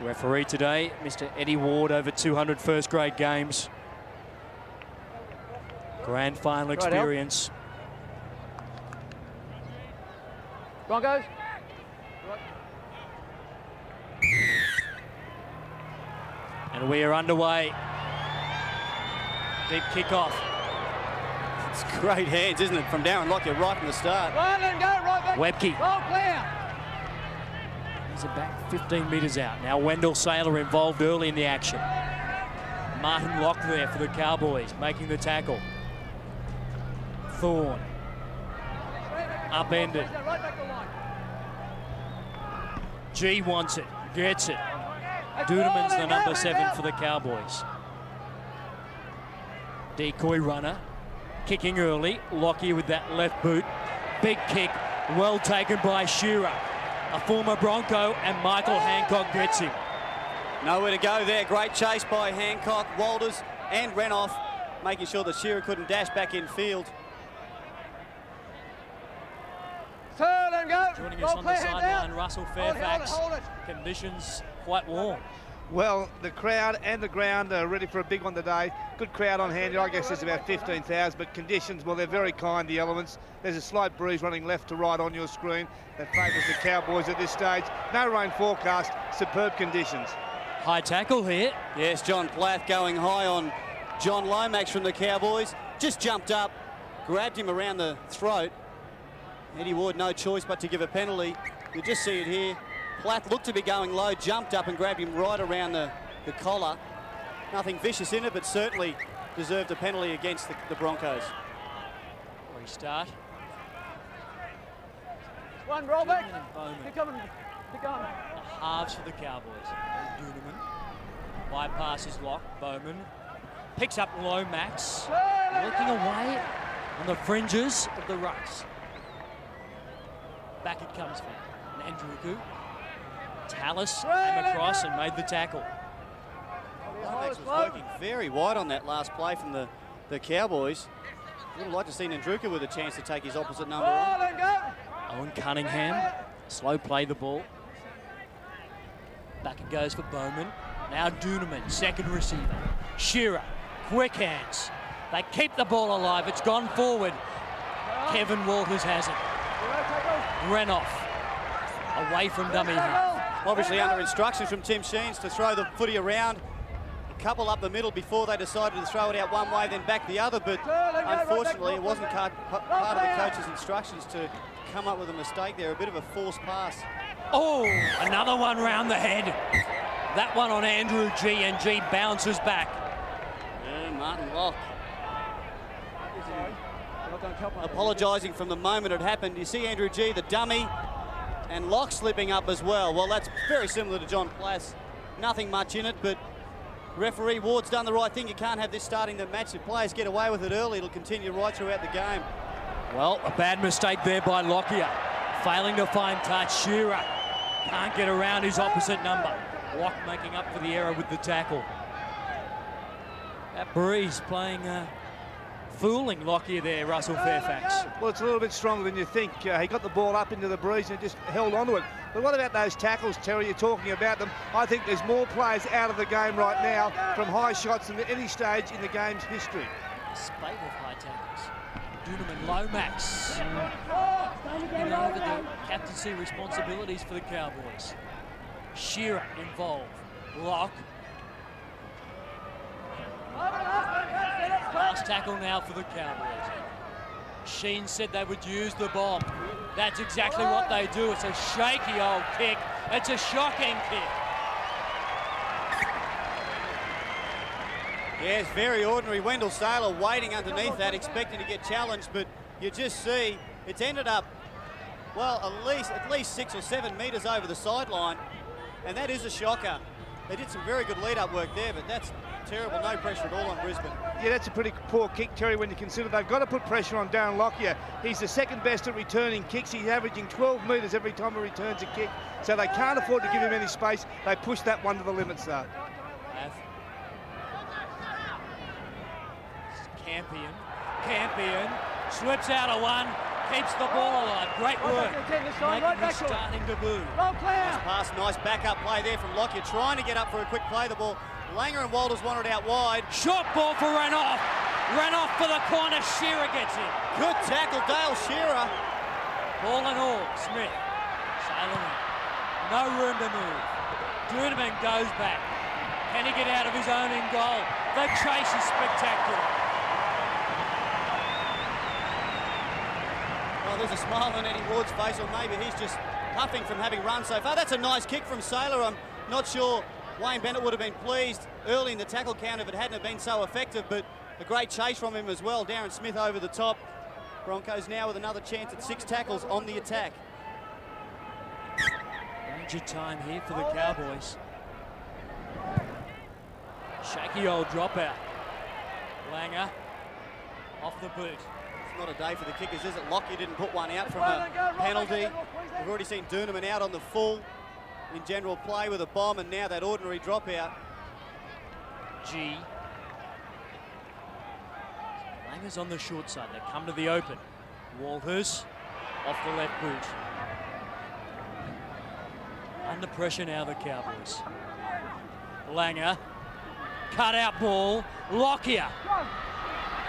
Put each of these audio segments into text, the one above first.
Referee today, Mr. Eddie Ward, over 200 first grade games. Grand final experience. Broncos. And we are underway. Deep kickoff. It's great hands, isn't it, from Darren Lockyer right from the start. Right and go, right back. Webke. Ball clear. He's about 15 metres out. Now Wendell Saylor involved early in the action. Martin Locke there for the Cowboys, making the tackle. Thorne. Upended. Right back the line. G wants it, gets it. Duneman's the number 7 for the Cowboys. Decoy runner, kicking early. Lockyer with that left boot. Big kick, well taken by Shearer. A former Bronco, and Michael Hancock gets him. Nowhere to go there. Great chase by Hancock, Walters and Renoff, making sure that Shearer couldn't dash back in field. Turn and go. Joining us on the sideline, Russell Fairfax. Hold it. Conditions quite warm. Well, the crowd and the ground are ready for a big one today. Good crowd on hand. I guess there's about 15,000, but conditions, well, they're very kind, the elements. There's a slight breeze running left to right on your screen that favours the Cowboys at this stage. No rain forecast, superb conditions. High tackle here. Yes, John Plath going high on John Lomax from the Cowboys. Just jumped up, grabbed him around the throat. Eddie Ward, no choice but to give a penalty. You just see it here. Plath looked to be going low, jumped up and grabbed him right around the collar. Nothing vicious in it, but certainly deserved a penalty against the Broncos. Restart. One roll back. Duneman and Bowman. Pick on. Pick on. The halves for the Cowboys. Duneman bypasses Lock. Bowman picks up Lomax, looking away on the fringes of the rucks. Back it comes for Nandruku. Tallis came across and made the tackle. Lomax was working very wide on that last play from the Cowboys. Would have liked to see Nandruku with a chance to take his opposite number on. Owen Cunningham, slow play the ball. Back it goes for Bowman. Now Duneman, second receiver. Shearer, quick hands. They keep the ball alive. It's gone forward. Kevin Walters has it. Renoff, away from dummy half. Obviously under instructions from Tim Sheens to throw the footy around. A couple up the middle before they decided to throw it out one way, then back the other, but unfortunately it wasn't part of the coach's instructions to come up with a mistake there. A bit of a forced pass. Oh, another one round the head. That one on Andrew G, and G bounces back. Yeah, Martin Locke apologising from the moment it happened. You see Andrew G, the dummy, and Locke slipping up as well. Well, that's very similar to John Plath. Nothing much in it, but referee Ward's done the right thing. You can't have this starting the match. If players get away with it early, it'll continue right throughout the game. Well, a bad mistake there by Lockyer. Failing to find touch. Shearer can't get around his opposite number. Locke making up for the error with the tackle. That breeze playing, fooling Lockyer there, Russell Fairfax. Well, it's a little bit stronger than you think. He got the ball up into the breeze and just held onto it. But what about those tackles, Terry? You're talking about them. I think there's more players out of the game right now from high shots than at any stage in the game's history. A spate of high tackles. Duneman, Lomax. Taking over the captaincy responsibilities for the Cowboys. Shearer involved. Locke. Last tackle now for the Cowboys. Sheen said they would use the bomb. That's exactly what they do. It's a shaky old kick. It's a shocking kick. Yes, very ordinary. Wendell Saylor waiting underneath that, expecting to get challenged, but you just see it's ended up, well, at least 6 or 7 metres over the sideline, and that is a shocker. They did some very good lead-up work there, but that's terrible. No pressure at all on Brisbane. Yeah, that's a pretty poor kick, Terry, when you consider they've got to put pressure on Darren Lockyer. He's the second best at returning kicks. He's averaging 12 metres every time he returns a kick, so they can't afford to give him any space. They push that one to the limits, though. Campion slips out of one, Keeps the ball alive. Great work. Making this starting debut. Roll clear. Nice pass, nice backup play there from Lockyer, trying to get up for a quick play. The ball, Langer and Walters wanted out wide. Short ball for Renoff. Renoff for the corner. Shearer gets in. Good tackle, Dale Shearer. Ball and all. Smith. Sailing in. No room to move. Duneman goes back. Can he get out of his own in goal? The chase is spectacular. Well, there's a smile on Eddie Ward's face, or maybe he's just puffing from having run so far. That's a nice kick from Saylor. I'm not sure Wayne Bennett would have been pleased early in the tackle count if it hadn't have been so effective, but a great chase from him as well. Darren Smith over the top. Broncos now with another chance at 6 tackles on the attack. Danger time here for the Cowboys. Shaky old dropout. Langer off the boot. It's not a day for the kickers, is it? Lockyer didn't put one out from a penalty. We've already seen Duneman out on the full in general play with a bomb, and now that ordinary dropout. G. Langer's on the short side. They come to the open. Walters off the left boot. Under pressure now, the Cowboys. Langer. Cut out ball. Lockyer.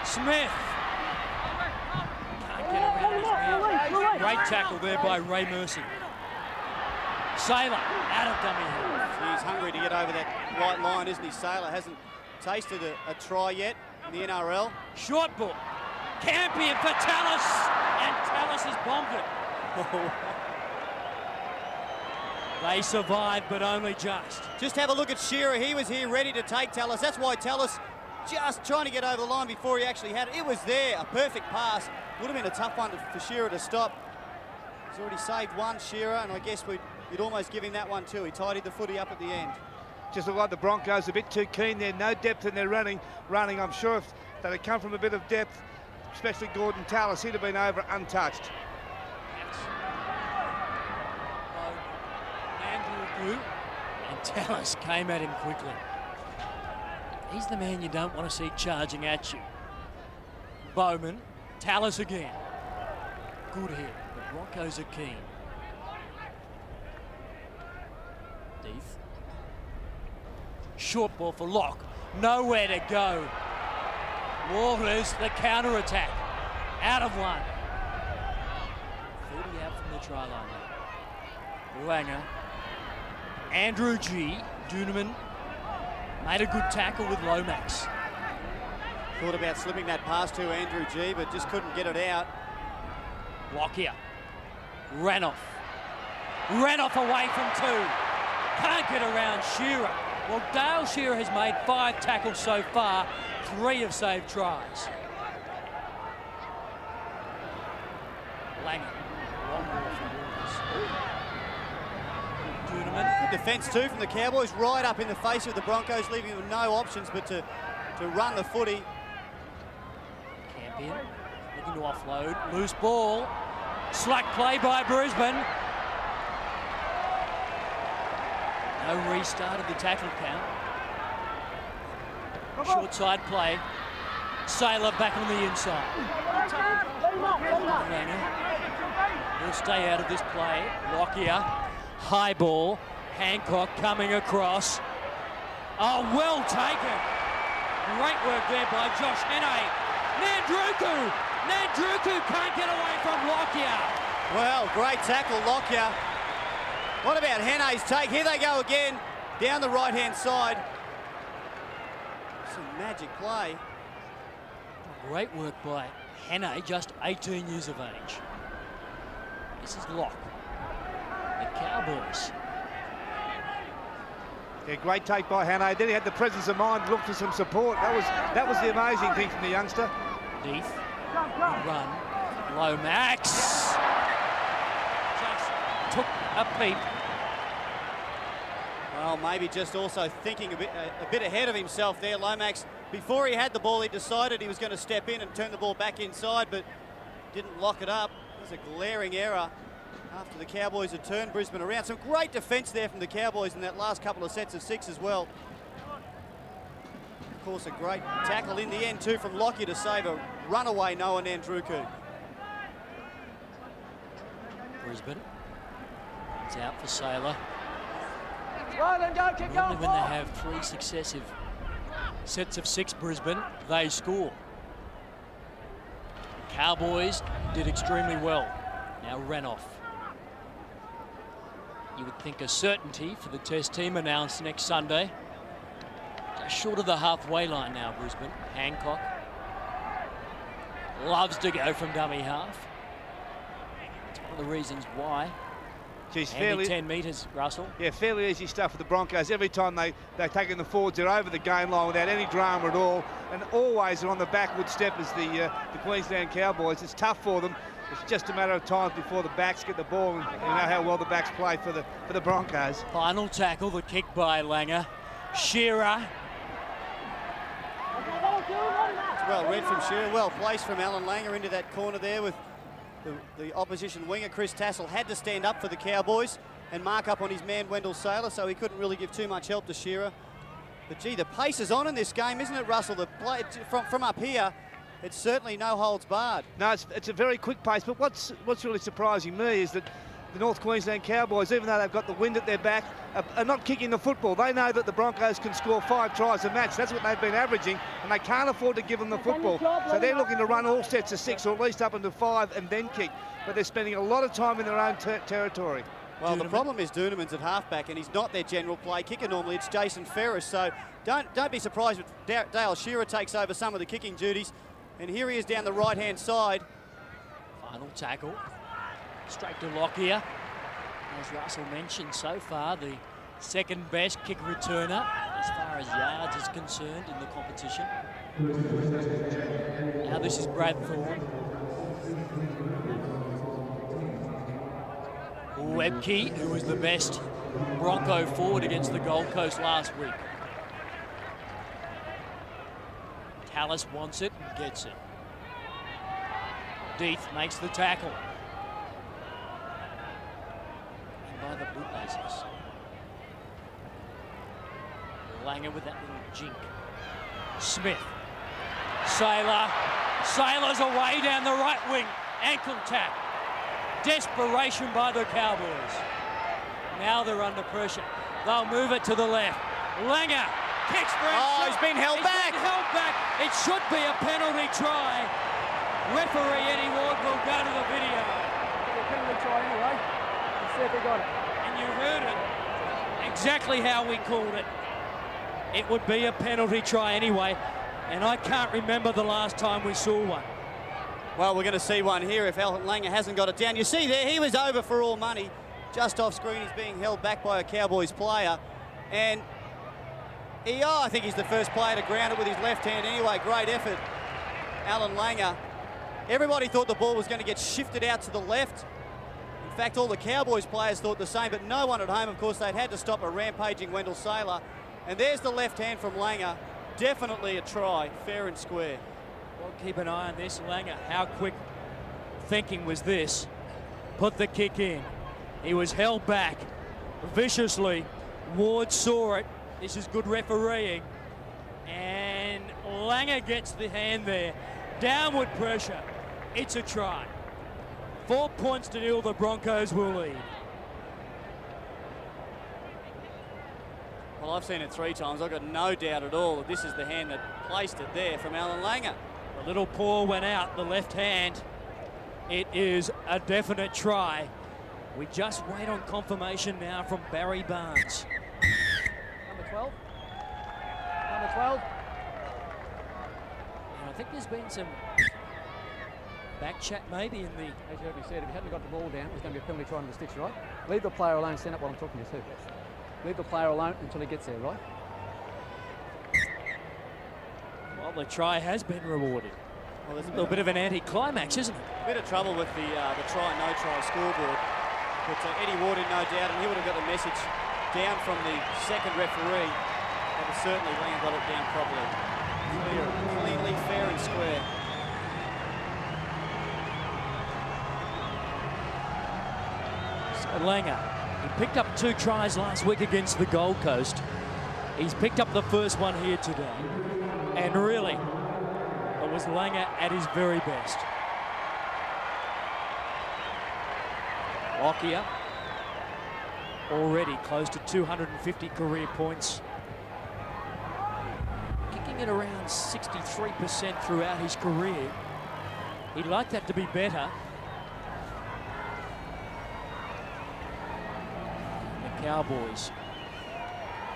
Smith. Can't get around his man. Great tackle there by Ray Mercy. Saylor out of dummy half. He's hungry to get over that white line, isn't he? Saylor hasn't tasted a try yet in the NRL. Short ball. Campion for Tallis. And Tallis has bombed it. They survived, but only just. Just have a look at Shearer. He was here ready to take Tallis. That's why Tallis just trying to get over the line before he actually had it. It was there, a perfect pass. Would have been a tough one for Shearer to stop. He's already saved one, Shearer, and I guess you'd almost give him that one too. He tidied the footy up at the end. Just look like the Broncos a bit too keen there. No depth in their running. I'm sure if they had come from a bit of depth, especially Gordon Tallis, he'd have been over untouched. And Tallis came at him quickly. He's the man you don't want to see charging at you. Bowman, Tallis again. Good hit. The Broncos are keen. Deeth. Short ball for Locke. Nowhere to go. Walters, the counter-attack. Out of one. 30 out from the try line now. Langer. Andrew G. Duneman made a good tackle with Lomax. Thought about slipping that pass to Andrew G, but just couldn't get it out. Lockyer. Renoff. Renoff away from 2. Can't get around Shearer. Well, Dale Shearer has made 5 tackles so far. 3 have saved tries. Langer. Long ball for Walters. Good defence too from the Cowboys, right up in the face of the Broncos, leaving them no options but to run the footy. Campion looking to offload. Loose ball. Slack play by Brisbane. No restart of the tackle count. Short side play. Saylor back on the inside. He'll stay out of this play. Lockyer. High ball. Hancock coming across. Oh, well taken. Great work there by Josh Henne. Nandruku. Nandruku can't get away from Lockyer. Well, great tackle, Lockyer. What about Henne's take? Here they go again, down the right-hand side. Some magic play. Great work by Henne, just 18 years of age. This is Locke. The Cowboys. Yeah, great take by Henne. Then he had the presence of mind, looked for some support. That was the amazing thing from the youngster. Deeth. Good run. Lomax. Just took a peep. Well, maybe just also thinking a bit ahead of himself there. Lomax, before he had the ball, he decided he was going to step in and turn the ball back inside, but didn't lock it up. It was a glaring error after the Cowboys had turned Brisbane around. Some great defence there from the Cowboys in that last couple of sets of 6 as well. Of course, a great tackle in the end too from Lockyer to save a runaway Noah Nandruku. Brisbane. It's out for Sailor. Well and go, keep Normally going. when they have 3 successive sets of 6, Brisbane, they score. Cowboys did extremely well. Now Renoff. You would think a certainty for the test team announced next Sunday. Just short of the halfway line now, Brisbane. Hancock loves to go from dummy half. It's one of the reasons why. She's Handy fairly 10 metres, Russell. Yeah, fairly easy stuff for the Broncos. Every time they're taking the forwards, they're over the game line without any drama at all, and always are on the backward step as the Queensland Cowboys. It's tough for them. It's just a matter of time before the backs get the ball, and you know how well the backs play for the Broncos. Final tackle, the kick by Langer. Shearer. It's well read from Shearer, well placed from Alan Langer into that corner there with the opposition winger. Chris Tassel had to stand up for the Cowboys and mark up on his man Wendell Sailor, so he couldn't really give too much help to Shearer. But gee, the pace is on in this game, isn't it, Russell? The play from up here, it's certainly no holds barred. No, it's a very quick pace, but what's really surprising me is that the North Queensland Cowboys, even though they've got the wind at their back, are not kicking the football. They know that the Broncos can score 5 tries a match. That's what they've been averaging, and they can't afford to give them the football. So they're looking to run all sets of 6, or at least up into 5, and then kick. But they're spending a lot of time in their own territory. Well, the problem is Duneman's at halfback, and he's not their general play kicker normally. It's Jason Ferris, so don't be surprised if Dale Shearer takes over some of the kicking duties. And here he is down the right-hand side. Final tackle. Straight to Lockyer. As Russell mentioned, so far the second best kick returner as far as yards is concerned in the competition. Now this is Brad Thorne. Webke, who was the best Bronco forward against the Gold Coast last week. Tallis wants it and gets it. Deeth makes the tackle. And by the bootlaces. Langer with that little jink. Smith. Sailor. Sailor's away down the right wing. Ankle tap. Desperation by the Cowboys. Now they're under pressure. They'll move it to the left. Langer kicks for himself. Oh, he's been held back. Been held back. It should be a penalty try. Referee Eddie Ward will go to the video. A penalty try anyway. Let's see if he got it. And you heard it exactly how we called it. It would be a penalty try anyway. And I can't remember the last time we saw one. Well, we're going to see one here if Alan Langer hasn't got it down. You see there, he was over for all money. Just off screen, he's being held back by a Cowboys player. And I think he's the first player to ground it with his left hand anyway. Great effort, Alan Langer. Everybody thought the ball was going to get shifted out to the left. In fact, all the Cowboys players thought the same, but no one at home. Of course, they'd had to stop a rampaging Wendell Sailor. And there's the left hand from Langer. Definitely a try, fair and square. Well, keep an eye on this, Langer. How quick thinking was this? Put the kick in. He was held back viciously. Ward saw it. This is good refereeing. And Langer gets the hand there. Downward pressure. It's a try. 4 points to nil, the Broncos will lead. Well, I've seen it 3 times. I've got no doubt at all that this is the hand that placed it there from Alan Langer. The little paw went out, the left hand. It is a definite try. We just wait on confirmation now from Barry Barnes. Number 12. Number 12. And I think there's been some back chat maybe in the... As you heard me said, if you hadn't got the ball down, it's going to be a penalty try on the sticks, right? Leave the player alone. Stand up while I'm talking to you too. Leave the player alone until he gets there, right? Well, the try has been rewarded. Well, there's A little bit of an anti-climax, isn't it? a bit of trouble with the try, no try scoreboard. But Eddie Ward in no doubt, and he would have got the message down from the second referee. But certainly Langer got it down properly. Cleanly, fair and square. So Langer, he picked up 2 tries last week against the Gold Coast. He's picked up the first one here today. And really, it was Langer at his very best. Lockyer already close to 250 career points. Kicking it around 63% throughout his career. He'd like that to be better. The Cowboys,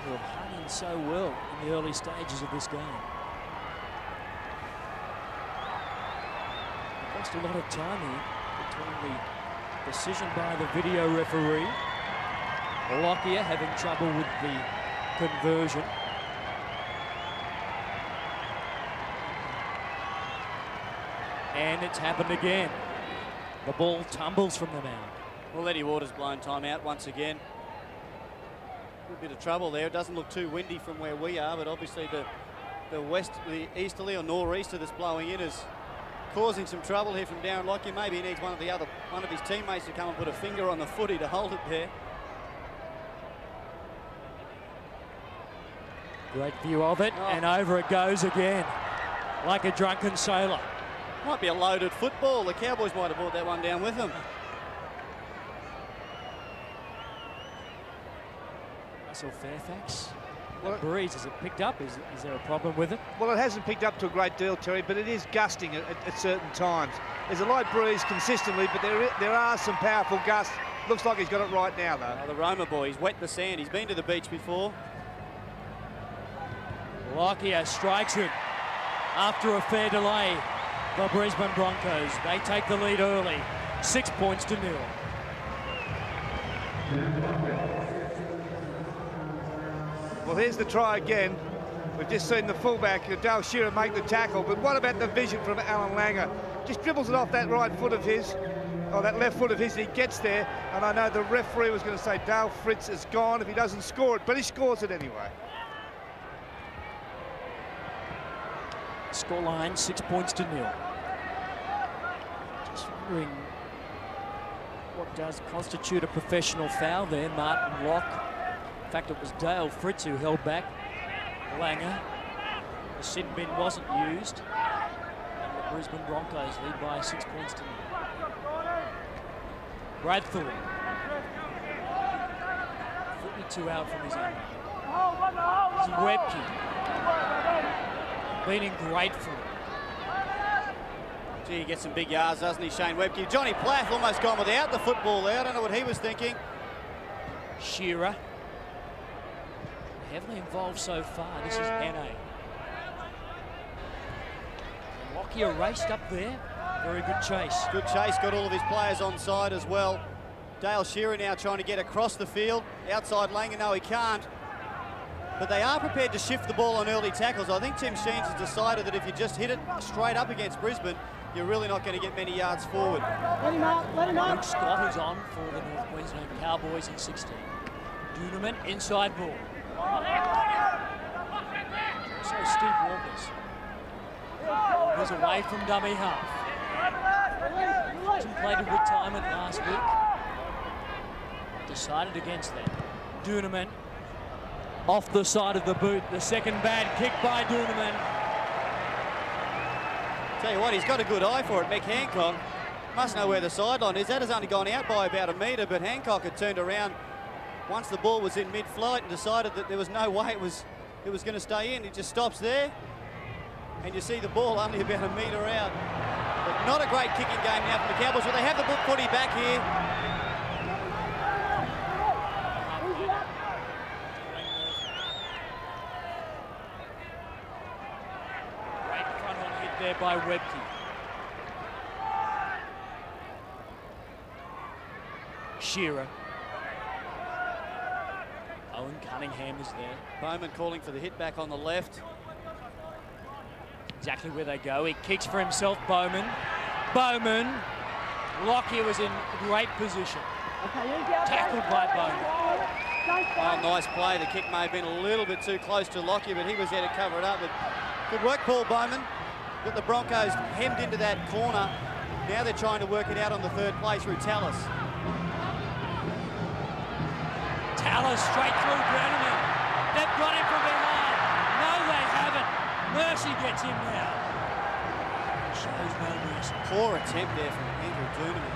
who have hung in so well in the early stages of this game. They lost a lot of time here between the decision by the video referee, Lockyer having trouble with the conversion, and it's happened again. The ball tumbles from the mound. Well, Eddie Ward has blown time out once again. A bit of trouble there. It doesn't look too windy from where we are, but obviously the easterly or nor'easter that's blowing in is causing some trouble here from Darren Lockyer. Maybe he needs one of his teammates to come and put a finger on the footy to hold it there. Great view of it, and over it goes again, like a drunken sailor. Might be a loaded football. The Cowboys might have brought that one down with them. Russell Fairfax. Well, breeze, has it picked up? Is there a problem with it? Well, it hasn't picked up to a great deal, Terry, but it is gusting at certain times. There's a light breeze consistently, but there are some powerful gusts. Looks like he's got it right now, though. The Roma boy, he's wet the sand. He's been to the beach before. Lockyer strikes it after a fair delay. The Brisbane Broncos, they take the lead early, 6 points to 0. Well, here's the try again. We've just seen the fullback, Dale Shearer, make the tackle, but what about the vision from Alan Langer? Just dribbles it off that right foot of his, or that left foot of his, and he gets there, and I know the referee was going to say Dale Fritz is gone if he doesn't score it, but he scores it anyway. Scoreline 6 points to 0. Just wondering what does constitute a professional foul there. Martin Locke. In fact, it was Dale Fritz who held back Langer. The sin bin wasn't used. And the Brisbane Broncos lead by 6 points to 0. Bradford. 42 out from his own. This is Webke. Been in great form. Gee, he gets some big yards, doesn't he, Shane Webke? Johnny Plath almost gone without the football there. I don't know what he was thinking. Shearer. Heavily involved so far. This is Hannay. Lockyer raced up there. Very good chase. Good chase, got all of his players on side as well. Dale Shearer now trying to get across the field. Outside Langer, no, he can't. But they are prepared to shift the ball on early tackles. I think Tim Sheens has decided that if you just hit it straight up against Brisbane, you're really not going to get many yards forward. Let him up, let him up. Luke Scott is on for the North Queensland Cowboys in 16. Duneman, inside ball. So Steve Walters. Walters away from dummy half. Contemplated retirement last week. Decided against that. Duneman. Off the side of the boot, the second bad kick by Duneman. Tell you what, he's got a good eye for it. Mick Hancock must know where the sideline is. That has only gone out by about a metre, but Hancock had turned around once the ball was in mid-flight and decided that there was no way it was going to stay in. He just stops there, and you see the ball only about a metre out. But not a great kicking game now from the Cowboys. Well, they have the book footy back here. There by Webke. Shearer. Owen Cunningham is there. Bowman calling for the hit back on the left. Exactly where they go. He kicks for himself, Bowman. Bowman. Lockyer was in great position. Tackled by Bowman. Oh, nice play. The kick may have been a little bit too close to Lockyer, but he was there to cover it up. But good work, Paul Bowman. Got the Broncos hemmed into that corner. Now they're trying to work it out on the third play through Tallis. Tallis straight through Brenneman. They've got him from behind. No, they haven't. Mercy gets him now. Shows no mercy. Poor attempt there from Andrew Duneman.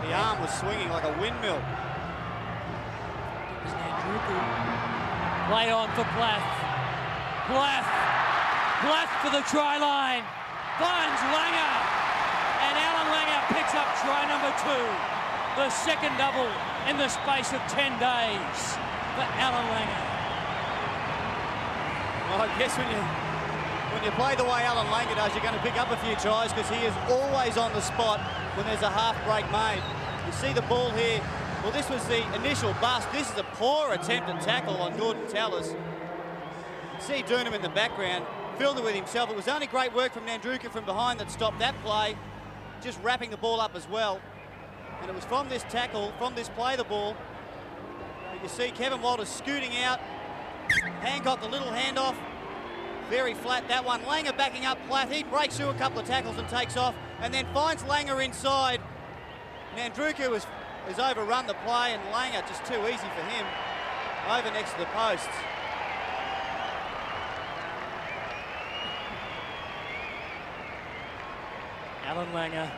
The arm was swinging like a windmill. Play on for Plath. Plath for the try line. Finds Langer. And Alan Langer picks up try number 2. The second double in the space of 10 days for Alan Langer. Well, I guess when you play the way Alan Langer does, you're going to pick up a few tries because he is always on the spot when there's a half break made. You see the ball here. Well, this was the initial bust. This is a poor attempt at tackle on Gordon Tallis. You see Dunham in the background, filled it with himself. It was only great work from Nandruka from behind that stopped that play, just wrapping the ball up as well. And it was from this tackle, from this play the ball, that you see Kevin Walters scooting out. Hancock, a little handoff. Very flat, that one. Langer backing up Plath. He breaks through a couple of tackles and takes off, and then finds Langer inside. Nandruka has overrun the play, and Langer just too easy for him. Over next to the posts. Alan Langer,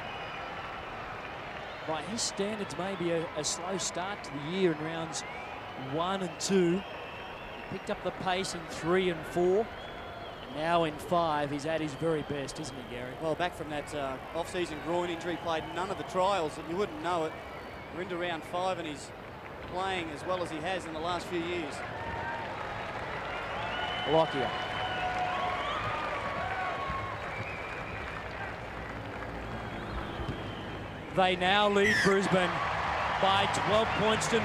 by his standards, maybe a slow start to the year in rounds 1 and 2. He picked up the pace in 3 and 4. And now in 5, he's at his very best, isn't he, Gary? Well, back from that off-season groin injury, played none of the trials, and you wouldn't know it. We're into round 5, and he's playing as well as he has in the last few years. Lockyer. They now lead Brisbane by 12 points to 0.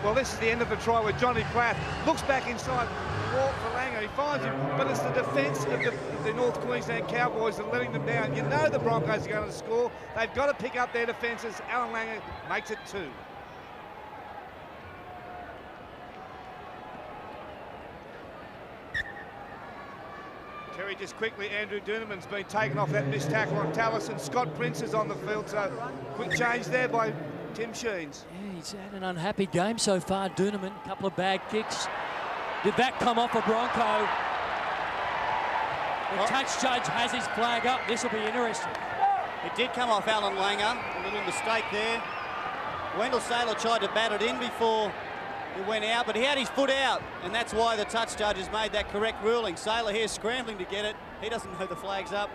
Well, this is the end of the try where Johnny Plath looks back inside the wall for Langer. He finds him, but it's the defence of the North Queensland Cowboys that are letting them down. You know the Broncos are going to score. They've got to pick up their defences. Alan Langer makes it 2. Terry, just quickly, Andrew Duneman's been taken off that missed tackle on Tallis, and Scott Prince is on the field, so quick change there by Tim Sheens. Yeah, he's had an unhappy game so far, Duneman. A couple of bad kicks. Did that come off a Bronco? The touch judge has his flag up. This will be interesting. It did come off Alan Langer. A little mistake there. Wendell Saylor tried to bat it in before it went out, but he had his foot out, and that's why the touch judge has made that correct ruling. Saylor here scrambling to get it. He doesn't know the flag's up.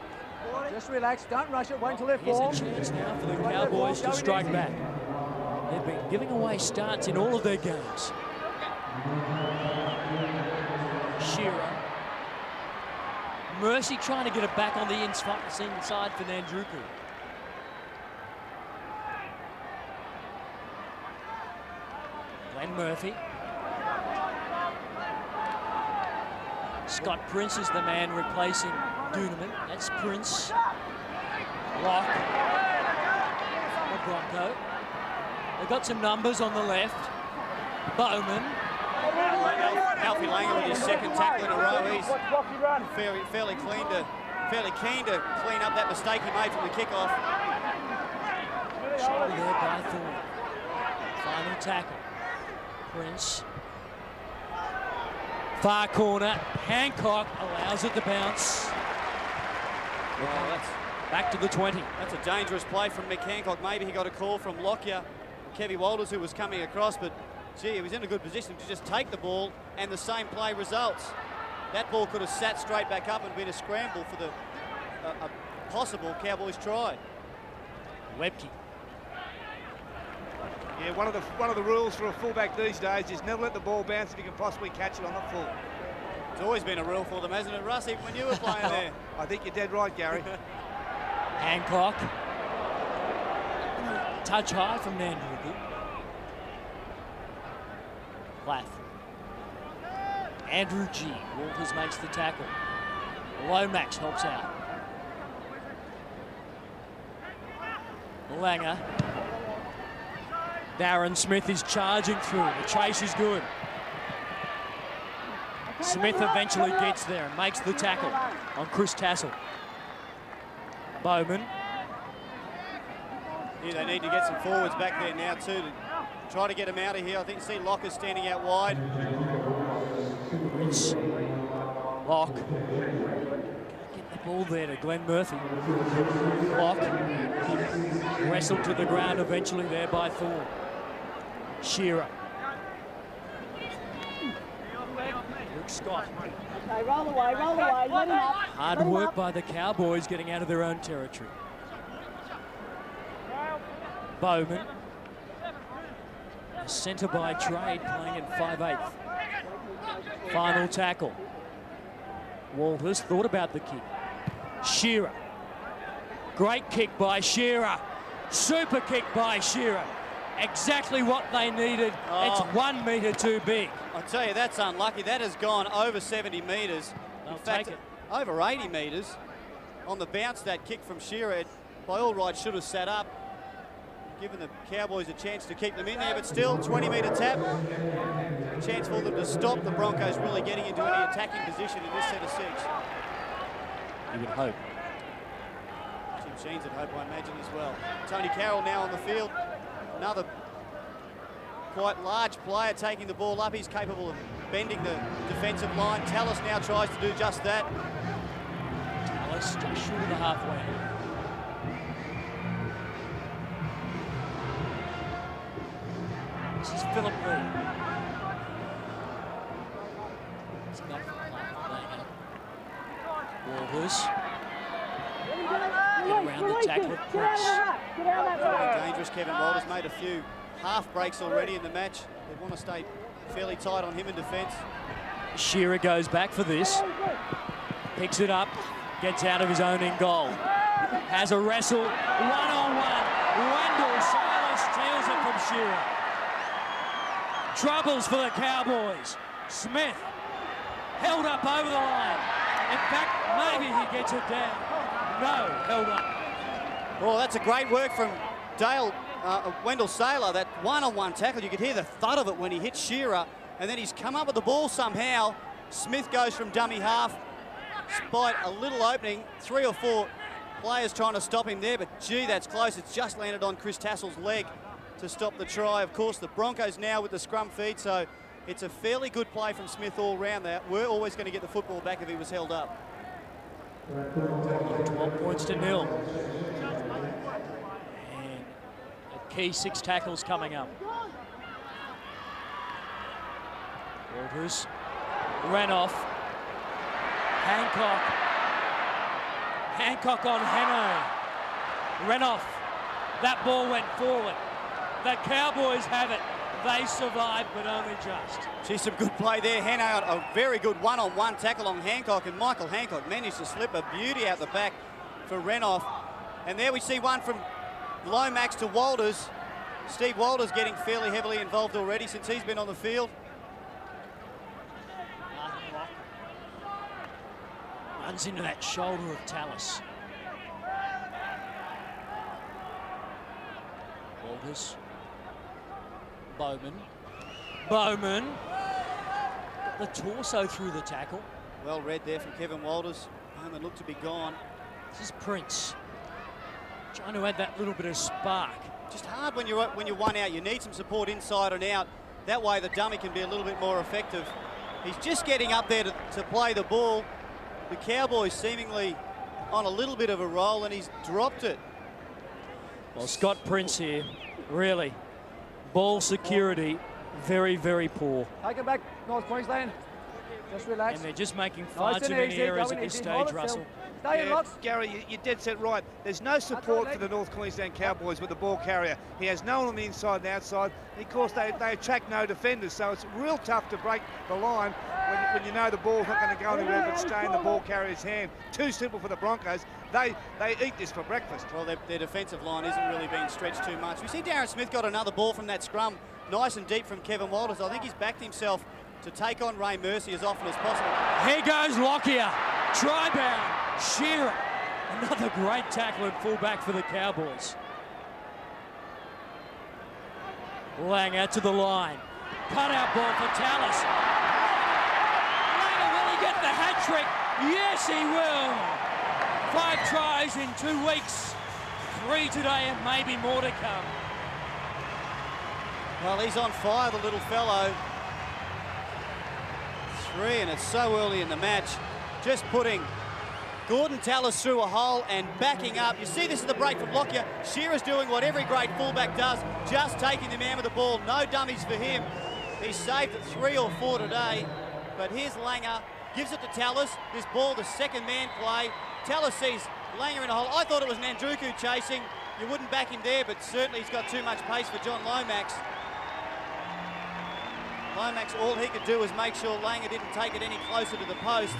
Just relax, don't rush it, wait until they're Here's formed. a chance now for the Cowboys to strike back. They've been giving away starts in all of their games. Shearer. Mercy trying to get it back on the inside for Nandruku. Glenn Murphy. Scott Prince is the man replacing Duneman. That's Prince. Lock. The Bronco. They've got some numbers on the left. Bowman. Alfie Langer with his second tackle in a row. He's fairly keen to clean up that mistake he made from the kickoff. Shoulder there by Thorne. Final tackle. Prince. Far corner. Hancock allows it to bounce. Well, that's back to the 20. That's a dangerous play from Mick Hancock. Maybe he got a call from Lockyer, Kevy Walters, who was coming across, but gee, he was in a good position to just take the ball, and the same play results. That ball could have sat straight back up and been a scramble for the a possible Cowboys try. Webke. Yeah, one of the rules for a fullback these days is never let the ball bounce if you can possibly catch it on the full. It's always been a rule for them, hasn't it, Russ, even when you were playing there? I think you're dead right, Gary. Hancock. Touch high from Nandruku. Plath. Andrew G. Walters makes the tackle. Lomax helps out. Langer. Darren Smith is charging through. The chase is good. Smith eventually gets there and makes the tackle on Chris Tassel. Bowman. Yeah, they need to get some forwards back there now too to try to get him out of here. I think you see Locker standing out wide. Prince. Lock. Get the ball there to Glenn Murphy. Lock. Wrestled to the ground eventually there by Thorne. Shearer. Luke Scott. Okay, roll away, let him up. Hard work by the Cowboys getting out of their own territory. Bowman. A centre by trade playing in 5/8. Final tackle. Walters thought about the kick. Shearer. Great kick by Shearer. Super kick by Shearer. Exactly what they needed. It's 1 metre too big. I tell you, that's unlucky. That has gone over 70 metres. In fact, over 80 metres. On the bounce, that kick from Shearer, by all rights, should have sat up, giving the Cowboys a chance to keep them in there, but still, 20-metre tap. A chance for them to stop the Broncos really getting into any attacking position in this set of 6. You would hope. Jim Sheens would hope, I imagine, as well. Tony Carroll now on the field. Another quite large player taking the ball up. He's capable of bending the defensive line. Tallis now tries to do just that. Tallis just short of the halfway. This is Philip Lee. It's back Walters. Get around the tackle of Prince. Very dangerous. Kevin Walters made a few half breaks already in the match. They want to stay fairly tight on him in defence. Shearer goes back for this. Picks it up. Gets out of his own in goal. Has a wrestle. One-on-one. Wendell Silas steals it from Shearer. Troubles for the Cowboys. Smith held up over the line. In fact, maybe he gets it down. No, held up. Well, that's a great work from Wendell Saylor. That one-on-one tackle, you could hear the thud of it when he hit Shearer, and then he's come up with the ball somehow. Smith goes from dummy half, despite a little opening. 3 or 4 players trying to stop him there, but gee, that's close. It's just landed on Chris Tassel's leg to stop the try. Of course, the Broncos now with the scrum feed, so it's a fairly good play from Smith all round. They were always going to get the football back if he was held up. 12 points to 0. And a key 6 tackles coming up. Walters ran off. Hancock on Heno. Ran off. That ball went forward. The Cowboys have it. They survived, but only just. Gee, some good play there. Heno, a very good one-on-one tackle on Hancock, and Michael Hancock managed to slip a beauty out the back for Renoff. And there we see one from Lomax to Walters. Steve Walters getting fairly heavily involved already since he's been on the field. Runs into that shoulder of Tallis. Walters. Bowman. Got the torso through the tackle. Well read there from Kevin Walters. Bowman looked to be gone. This is Prince. Trying to add that little bit of spark. Just hard when you're one out. You need some support inside and out. That way the dummy can be a little bit more effective. He's just getting up there to play the ball. The Cowboys seemingly on a little bit of a roll, and he's dropped it. Well, Scott Prince here, really. Ball security, very, very poor. Take it back, North Queensland. Just relax. And they're just making far too many errors at this stage, Russell. Stay in, Locks. Gary, you're dead set right. There's no support for the North Queensland Cowboys with the ball carrier. He has no one on the inside and outside. And of course, they attract no defenders, so it's real tough to break the line when you know the ball's not going to go anywhere but stay in the ball carrier's hand. Too simple for the Broncos. They eat this for breakfast. Well, their defensive line isn't really being stretched too much. We see Darren Smith got another ball from that scrum, nice and deep from Kevin Walters. I think he's backed himself to take on Ray Mercy as often as possible. Here goes Lockyer. Try bound. Shearer. Another great tackle and fullback for the Cowboys. Langer to the line. Cut out ball for Tallis. Langer, will he get the hat trick? Yes, he will. 5 tries in 2 weeks. 3 today and maybe more to come. Well, he's on fire, the little fellow. 3, and it's so early in the match. just putting Gordon Tallis through a hole and backing up. You see this is the break from Lockyer. Shearer's doing what every great fullback does, just taking the man with the ball. No dummies for him. He's saved it 3 or 4 today. But here's Langer, gives it to Tallis. This ball, the second man play. Tallis sees Langer in a hole. I thought it was Nandruku chasing. You wouldn't back him there, but certainly he's got too much pace for John Lomax. Lomax, all he could do was make sure Langer didn't take it any closer to the posts.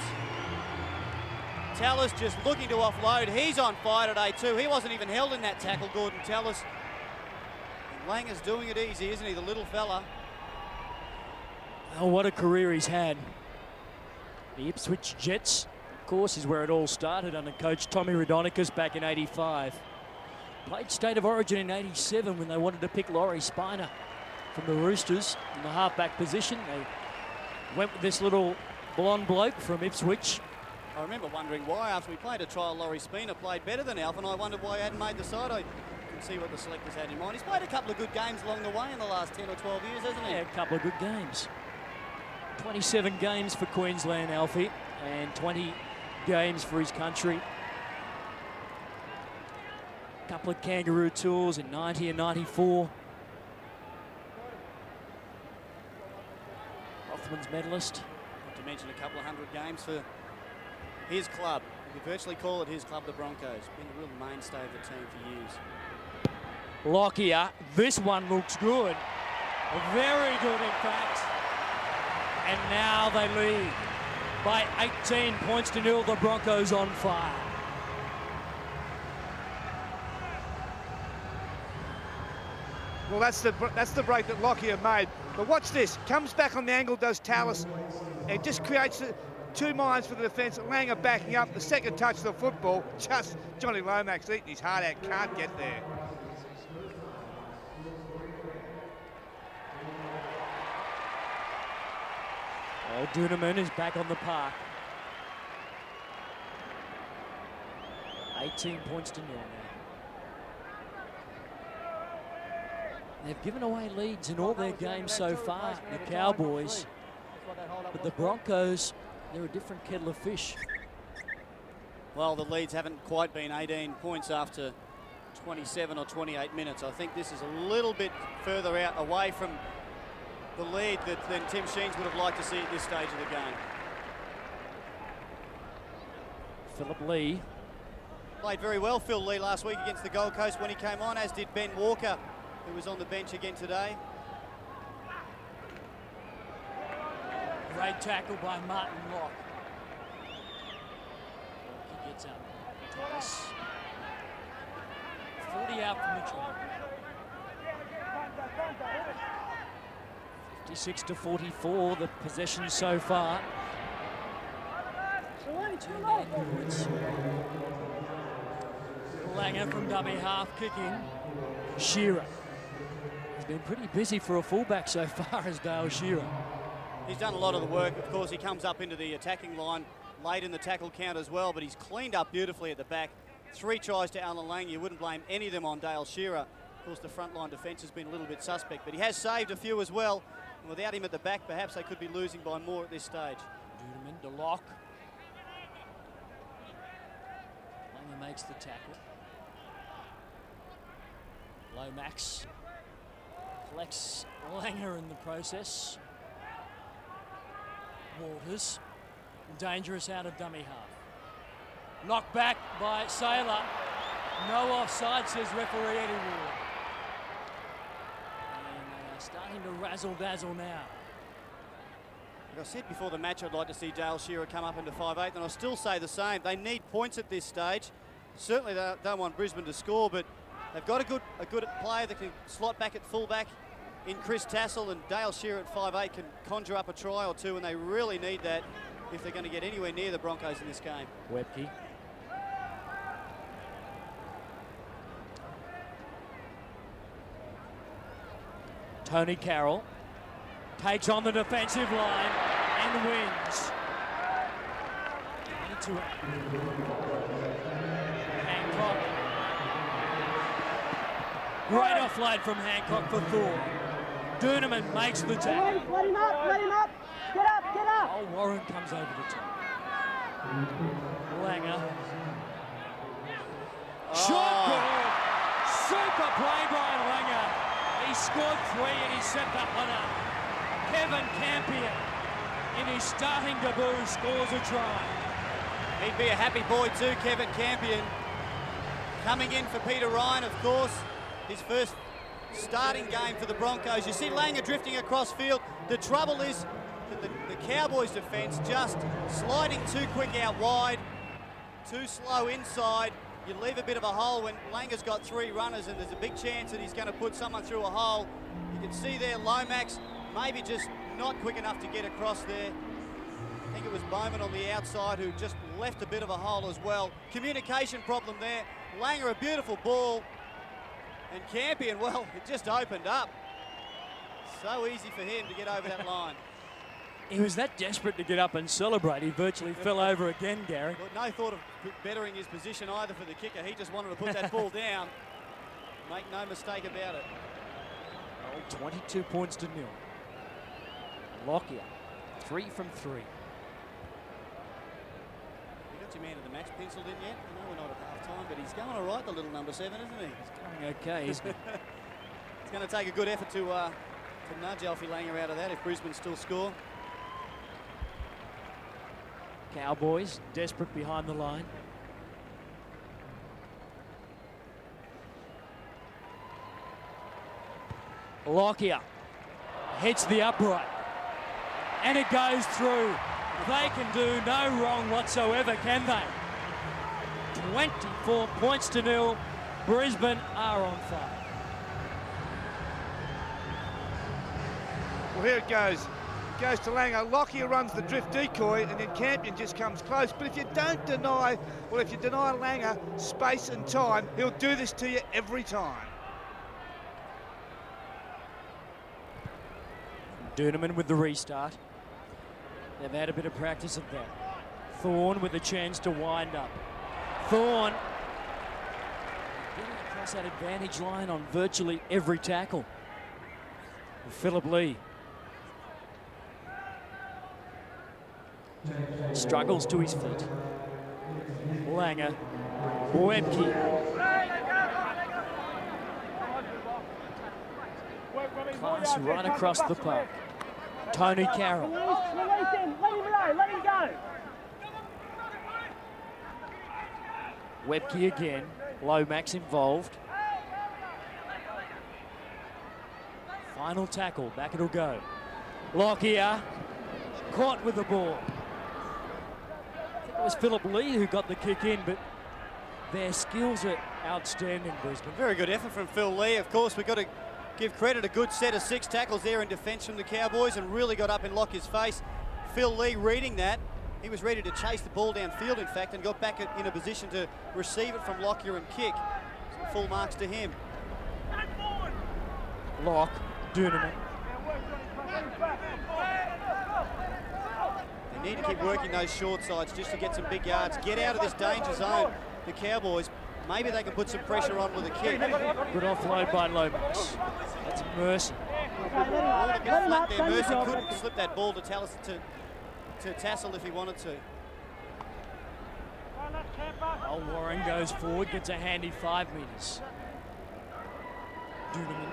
Tallis just looking to offload. He's on fire today too. He wasn't even held in that tackle, Gordon Tallis. And Langer's doing it easy, isn't he, the little fella? Oh, what a career he's had. The Ipswich Jets, of course, is where it all started under coach Tommy Radonicus back in '85. Played State of Origin in '87 when they wanted to pick Laurie Spiner from the Roosters in the halfback position. They went with this little blonde bloke from Ipswich. I remember wondering why, after we played a trial, Laurie Spiner played better than Alf, and I wondered why he hadn't made the side. I can see what the selectors had in mind. He's played a couple of good games along the way in the last 10 or 12 years, hasn't he? Yeah, a couple of good games. 27 games for Queensland, Alfie, and 20 games for his country. A couple of kangaroo tours in 90 and 94. Rothman's medalist. Not to mention a couple of 100 games for his club. You could virtually call it his club, the Broncos. Been a real mainstay of the team for years. Lockyer, this one looks good. Very good, in fact. And now they lead by 18 points to 0. The Broncos on fire. Well, that's the break that Lockyer made. But watch this. Comes back on the angle, does Tallis, and just creates two minds for the defence. Langer backing up. The second touch of the football. Just Johnny Lomax eating his heart out. Can't get there. Well, Duneman is back on the park. 18 points to 0 now. They've given away leads in all their games so far, the Cowboys. But the Broncos, they're a different kettle of fish. Well, the leads haven't quite been 18 points after 27 or 28 minutes. I think this is a little bit further out away from the lead than Tim Sheens would have liked to see at this stage of the game. Philip Lee. Played very well, Phil Lee, last week against the Gold Coast when he came on, as did Ben Walker, who was on the bench again today. Great tackle by Martin Locke. He gets up. Thomas. 40 out from the try. 56 to 44, the possession so far. 2 points. Langer from dummy half kicking. Shearer. He's been pretty busy for a fullback so far as Dale Shearer. He's done a lot of the work. Of course, he comes up into the attacking line late in the tackle count as well, but he's cleaned up beautifully at the back. 3 tries to Alan Lang. You wouldn't blame any of them on Dale Shearer. Of course, the frontline defence has been a little bit suspect, but he has saved a few as well. And without him at the back, perhaps they could be losing by more at this stage. Duneman to Locke. Langer makes the tackle. Lomax collects Langer in the process. Waters, dangerous out of dummy half. Knocked back by Saylor. No offside, says referee Eddie Ward. And they are starting to razzle-dazzle now. Like I said before the match, I'd like to see Dale Shearer come up into 5'8", and I still say the same. They need points at this stage. Certainly they don't want Brisbane to score, but they've got a good player that can slot back at fullback in Chris Tassel, and Dale Shearer at 5'8" can conjure up a try or two, and they really need that if they're going to get anywhere near the Broncos in this game. Webke. Tony Carroll takes on the defensive line and wins. Hancock. Great offload from Hancock for Thor. Duneman makes the tackle. Let him up, let him up. Get up, get up. Oh, Warren comes over the top. Langer. Shot goal. Super play by Langer. He scored 3 and he set the winner. Kevin Campion, in his starting debut, scores a try. He'd be a happy boy too, Kevin Campion. Coming in for Peter Ryan, of course. His first starting game for the Broncos. You see Langer drifting across field. The trouble is that the Cowboys defence just sliding too quick out wide, too slow inside. You leave a bit of a hole when Langer's got 3 runners and there's a big chance that he's going to put someone through a hole. You can see there Lomax maybe just not quick enough to get across there. I think it was Bowman on the outside who just left a bit of a hole as well. Communication problem there. Langer, a beautiful ball. And Campion, well, it just opened up. So easy for him to get over that line. He was that desperate to get up and celebrate. He virtually fell over again, Gary. But no thought of bettering his position either for the kicker. He just wanted to put that ball down. Make no mistake about it. Oh, 22 points to 0. Lockyer, 3 from 3. You got your man of the match penciled in yet? I know we're not at half-time, but he's going all right, the little number 7, isn't he? He's going okay, isn't he? It's going to take a good effort to nudge Alfie Langer out of that if Brisbane still score. Cowboys desperate behind the line. Lockyer hits the upright and it goes through. They can do no wrong whatsoever, can they? 24 points to 0. Brisbane are on fire. Well, here it goes. Goes to Langer. Lockyer runs the drift decoy, and then Campion just comes close. But if you don't deny, well, if you deny Langer space and time, he'll do this to you every time. Doonerman with the restart. They've had a bit of practice of that. Thorne with a chance to wind up. Thorne getting across that advantage line on virtually every tackle. Philip Lee struggles to his feet. Langer, Webke. Class right across the park. Tony Carroll. Release him, let him alone, let him go. Webke again, Lomax involved. Final tackle, back it'll go. Lockyer, caught with the ball. I think it was Philip Lee who got the kick in, but their skills are outstanding, Brisbane. Very good effort from Phil Lee. Of course, we've got to give credit, a good set of 6 tackles there in defence from the Cowboys and really got up in Lockyer's face. Phil Lee reading that. He was ready to chase the ball downfield, in fact, and got back in a position to receive it from Lockyer and kick. So full marks to him. Lock, Doonerman. They need to keep working those short sides just to get some big yards. Get out of this danger zone, the Cowboys. Maybe they can put some pressure on with a kick. Good offload by Lomax. That's Mercer. All to get flat there. Mercer couldn't slip that ball to Tassel if he wanted to. Oh, Warren goes forward, gets a handy 5 metres. Doonerman.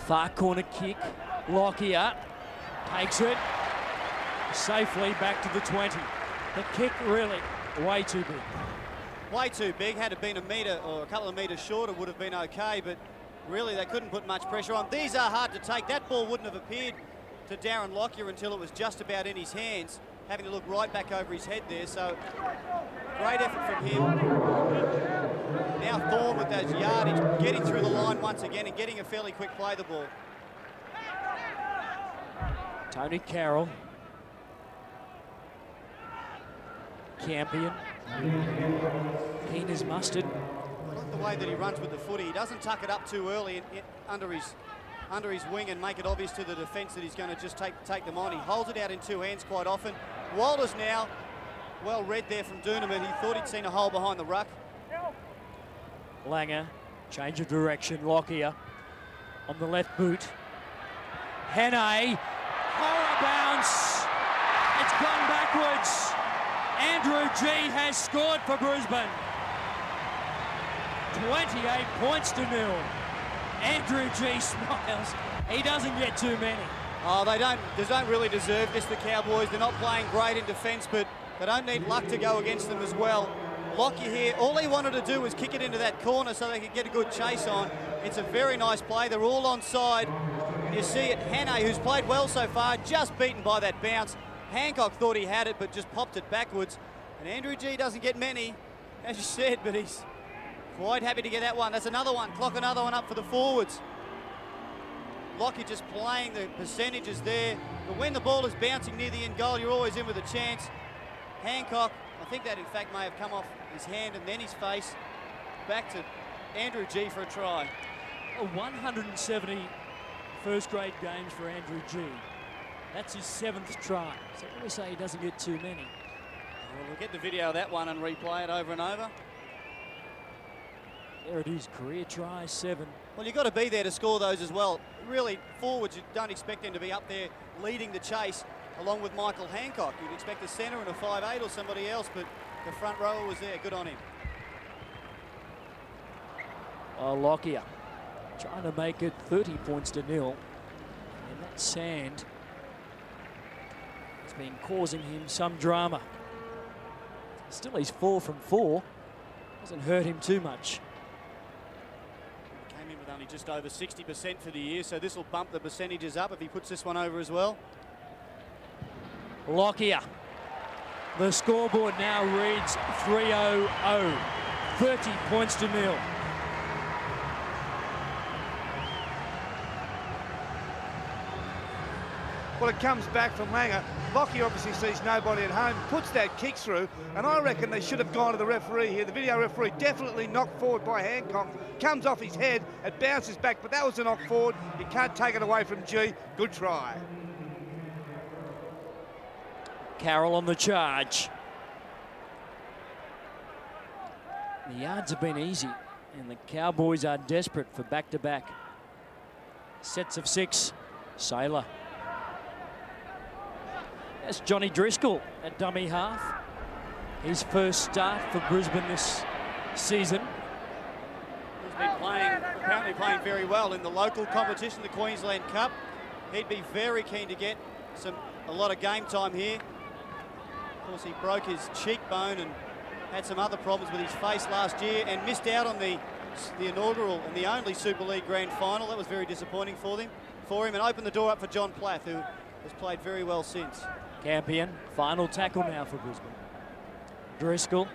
Far corner kick. Lockyer takes it safely back to the 20. The kick really way too big. Way too big. Had it been a metre or a couple of metres shorter would have been okay, but really they couldn't put much pressure on. These are hard to take. That ball wouldn't have appeared to Darren Lockyer until it was just about in his hands, having to look right back over his head there. So great effort from him. Now Thorne with those yardage, getting through the line once again and getting a fairly quick play of the ball. Tony Carroll. Campion. Keen as mustard. I like the way that he runs with the footy. He doesn't tuck it up too early under his wing and make it obvious to the defence that he's going to just take them on. He holds it out in 2 hands quite often. Walters now, well read there from Doonerman. He thought he'd seen a hole behind the ruck. Langer, change of direction. Lockyer on the left boot. Hannay, horror bounce. It's gone backwards. Andrew G has scored for Brisbane. 28 points to 0. Andrew G smiles. He doesn't get too many. Oh, they don't really deserve this, the Cowboys. They're not playing great in defence, but they don't need luck to go against them as well. Lockyer here, all he wanted to do was kick it into that corner so they could get a good chase on. It's a very nice play. They're all onside. You see it, Hannay, who's played well so far, just beaten by that bounce. Hancock thought he had it, but just popped it backwards. And Andrew G doesn't get many, as you said, but he's quite happy to get that one. That's another one. Clock another one up for the forwards. Lockyer just playing the percentages there. But when the ball is bouncing near the end goal, you're always in with a chance. Hancock, I think that in fact may have come off his hand and then his face. Back to Andrew G for a try. 170 first grade games for Andrew G. That's his 7th try. So when we say he doesn't get too many. Well, we'll get the video of that one and replay it over and over. There it is, career try, 7. Well, you've got to be there to score those as well. Really, forwards, you don't expect them to be up there leading the chase along with Michael Hancock. You'd expect a centre and a 5'8" or somebody else, but the front rower was there. Good on him. Oh, Lockyer trying to make it 30 points to 0. And that sand has been causing him some drama. Still, he's 4 from 4. Doesn't hurt him too much. Came in with only just over 60% for the year, so this will bump the percentages up if he puts this one over as well. Lockyer. The scoreboard now reads 3-0-0. 30 points to 0. Well, it comes back from Langer. Lockyer obviously sees nobody at home, puts that kick through, and I reckon they should have gone to the referee here. The video referee definitely knocked forward by Hancock. Comes off his head, it bounces back, but that was a knock forward. You can't take it away from G. Good try. Carroll on the charge. The yards have been easy, and the Cowboys are desperate for back-to-back sets of 6. Saylor. That's Johnny Driscoll at dummy half. His first start for Brisbane this season. He's been apparently playing very well in the local competition, the Queensland Cup. He'd be very keen to get a lot of game time here. Of course, he broke his cheekbone and had some other problems with his face last year and missed out on the inaugural and the only Super League Grand Final. That was very disappointing for him and opened the door up for John Plath, who has played very well since. Campion, final tackle now for Brisbane. Driscoll.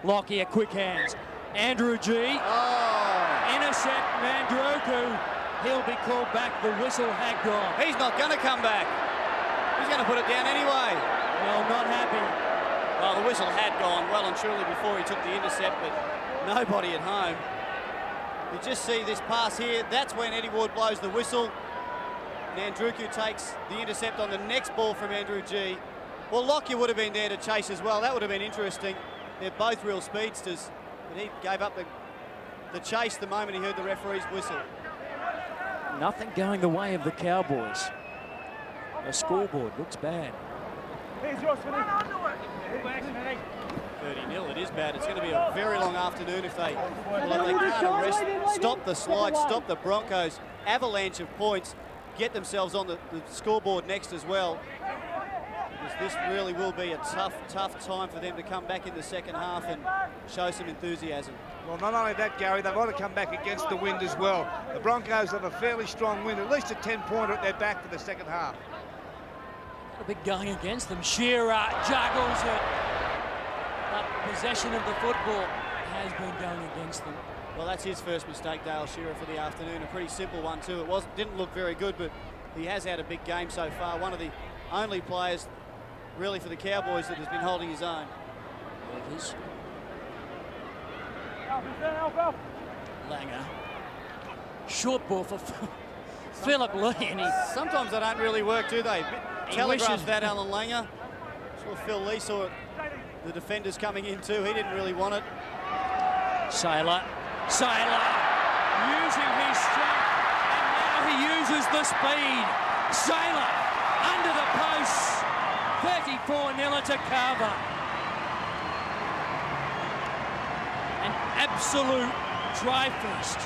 Lockyer, quick hands. Andrew G. Intercept Mandroku. He'll be called back. The whistle had gone. He's not going to come back. He's going to put it down anyway. Well, not happy. Well, the whistle had gone well and truly before he took the intercept, but nobody at home. You just see this pass here. That's when Eddie Ward blows the whistle. Mandruku takes the intercept on the next ball from Andrew G. Well, Lockyer would have been there to chase as well. That would have been interesting. They're both real speedsters, but he gave up the chase the moment he heard the referee's whistle. Nothing going the way of the Cowboys. The scoreboard looks bad. Here's yours, Vinny. 30-0, it is bad. It's going to be a very long afternoon if they can't arrest, stop the slide, stop the Broncos' avalanche of points, get themselves on the scoreboard next as well. Because this really will be a tough time for them to come back in the second half and show some enthusiasm. Well, not only that, Gary, they've got to come back against the wind as well. The Broncos have a fairly strong wind, at least a 10-pointer at their back for the second half. A bit going against them. Shearer juggles it. But possession of the football has been going against them. Well, that's his first mistake, Dale Shearer, for the afternoon. A pretty simple one, too. Didn't look very good, but he has had a big game so far. One of the only players, really, for the Cowboys that has been holding his own. It is. Langer. Short ball for Philip Lee. And sometimes they don't really work, do they? Telegraphed that, Alan Langer. Sure, Phil Lee saw the defenders coming in too. He didn't really want it. Saylor using his strength, and now he uses the speed. Saylor under the posts. 34-0 to Carver. An absolute try fest.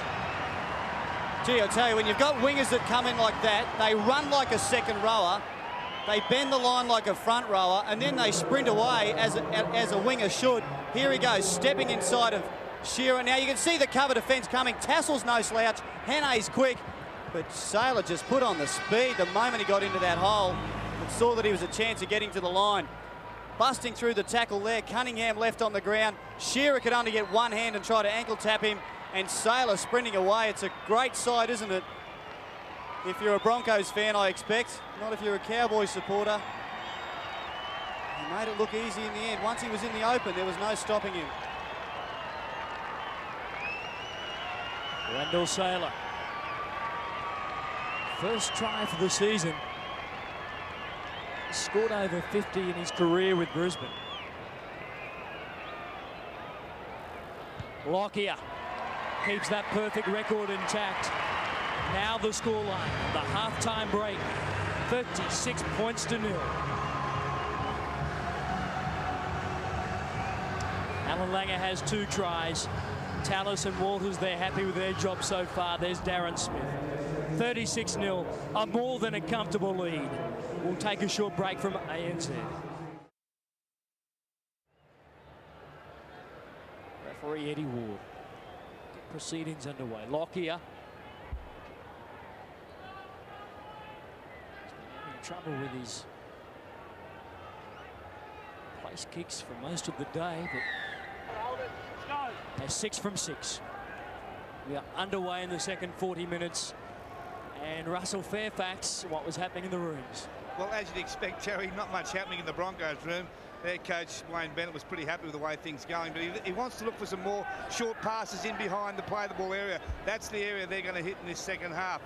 Gee, I'll tell you, when you've got wingers that come in like that, they run like a second rower, they bend the line like a front rower, and then they sprint away as a winger should. Here he goes, stepping inside of Shearer. Now you can see the cover defence coming. Tassel's no slouch. Hane's quick, but Saylor just put on the speed the moment he got into that hole and saw that he was a chance of getting to the line. Busting through the tackle there. Cunningham left on the ground. Shearer could only get one hand and try to ankle tap him, and Saylor sprinting away. It's a great sight, isn't it? If you're a Broncos fan, I expect. Not if you're a Cowboys supporter. He made it look easy in the end. Once he was in the open, there was no stopping him. Wendell Saylor. First try for the season. He's scored over 50 in his career with Brisbane. Lockyer keeps that perfect record intact. Now the scoreline, the half-time break, 36 points to 0. Alan Langer has 2 tries. Tallis and Walters, they're happy with their job so far. There's Darren Smith. 36-0, a more than a comfortable lead. We'll take a short break from ANZ. Referee Eddie Ward. Get proceedings underway. Lockyer. In trouble with his place kicks for most of the day, but they're 6 from 6. We are underway in the second 40 minutes. And Russell Fairfax, what was happening in the rooms? Well, as you'd expect, Terry, not much happening in the Broncos room. Their coach, Wayne Bennett, was pretty happy with the way things going, but he wants to look for some more short passes in behind the play-the-ball area. That's the area they're going to hit in this second half.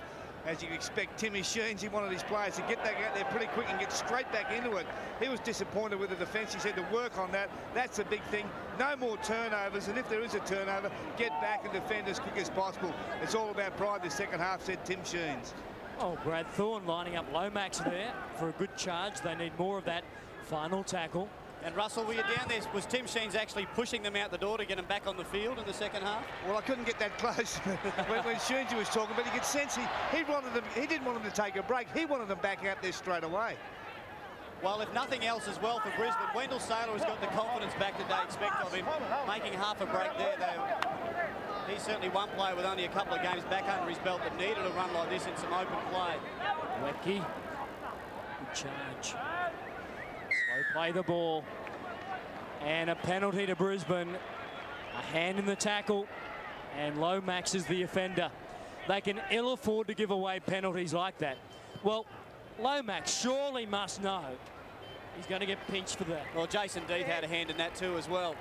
As you expect, Timmy Sheens, he wanted his players to get back out there pretty quick and get straight back into it. He was disappointed with the defence. He said to work on that. That's a big thing. No more turnovers, and if there is a turnover, get back and defend as quick as possible. It's all about pride this second half, said Tim Sheens. Oh, Brad Thorne lining up Lomax there for a good charge. They need more of that final tackle. And Russell, were you down there? Was Tim Sheens actually pushing them out the door to get them back on the field in the second half? Well, I couldn't get that close when Sheensy was talking, but you could sense he wanted them. He didn't want them to take a break. He wanted them back out there straight away. Well, if nothing else as well for Brisbane, Wendell Saylor has got the confidence back that they expect of him, making half a break there. He's certainly one player with only a couple of games back under his belt that needed a run like this in some open play. Webke, good charge. Slow play the ball. And a penalty to Brisbane. A hand in the tackle. And Lomax is the offender. They can ill afford to give away penalties like that. Well, Lomax surely must know he's going to get pinched for that. Well, Jason Deeth had a hand in that too as well.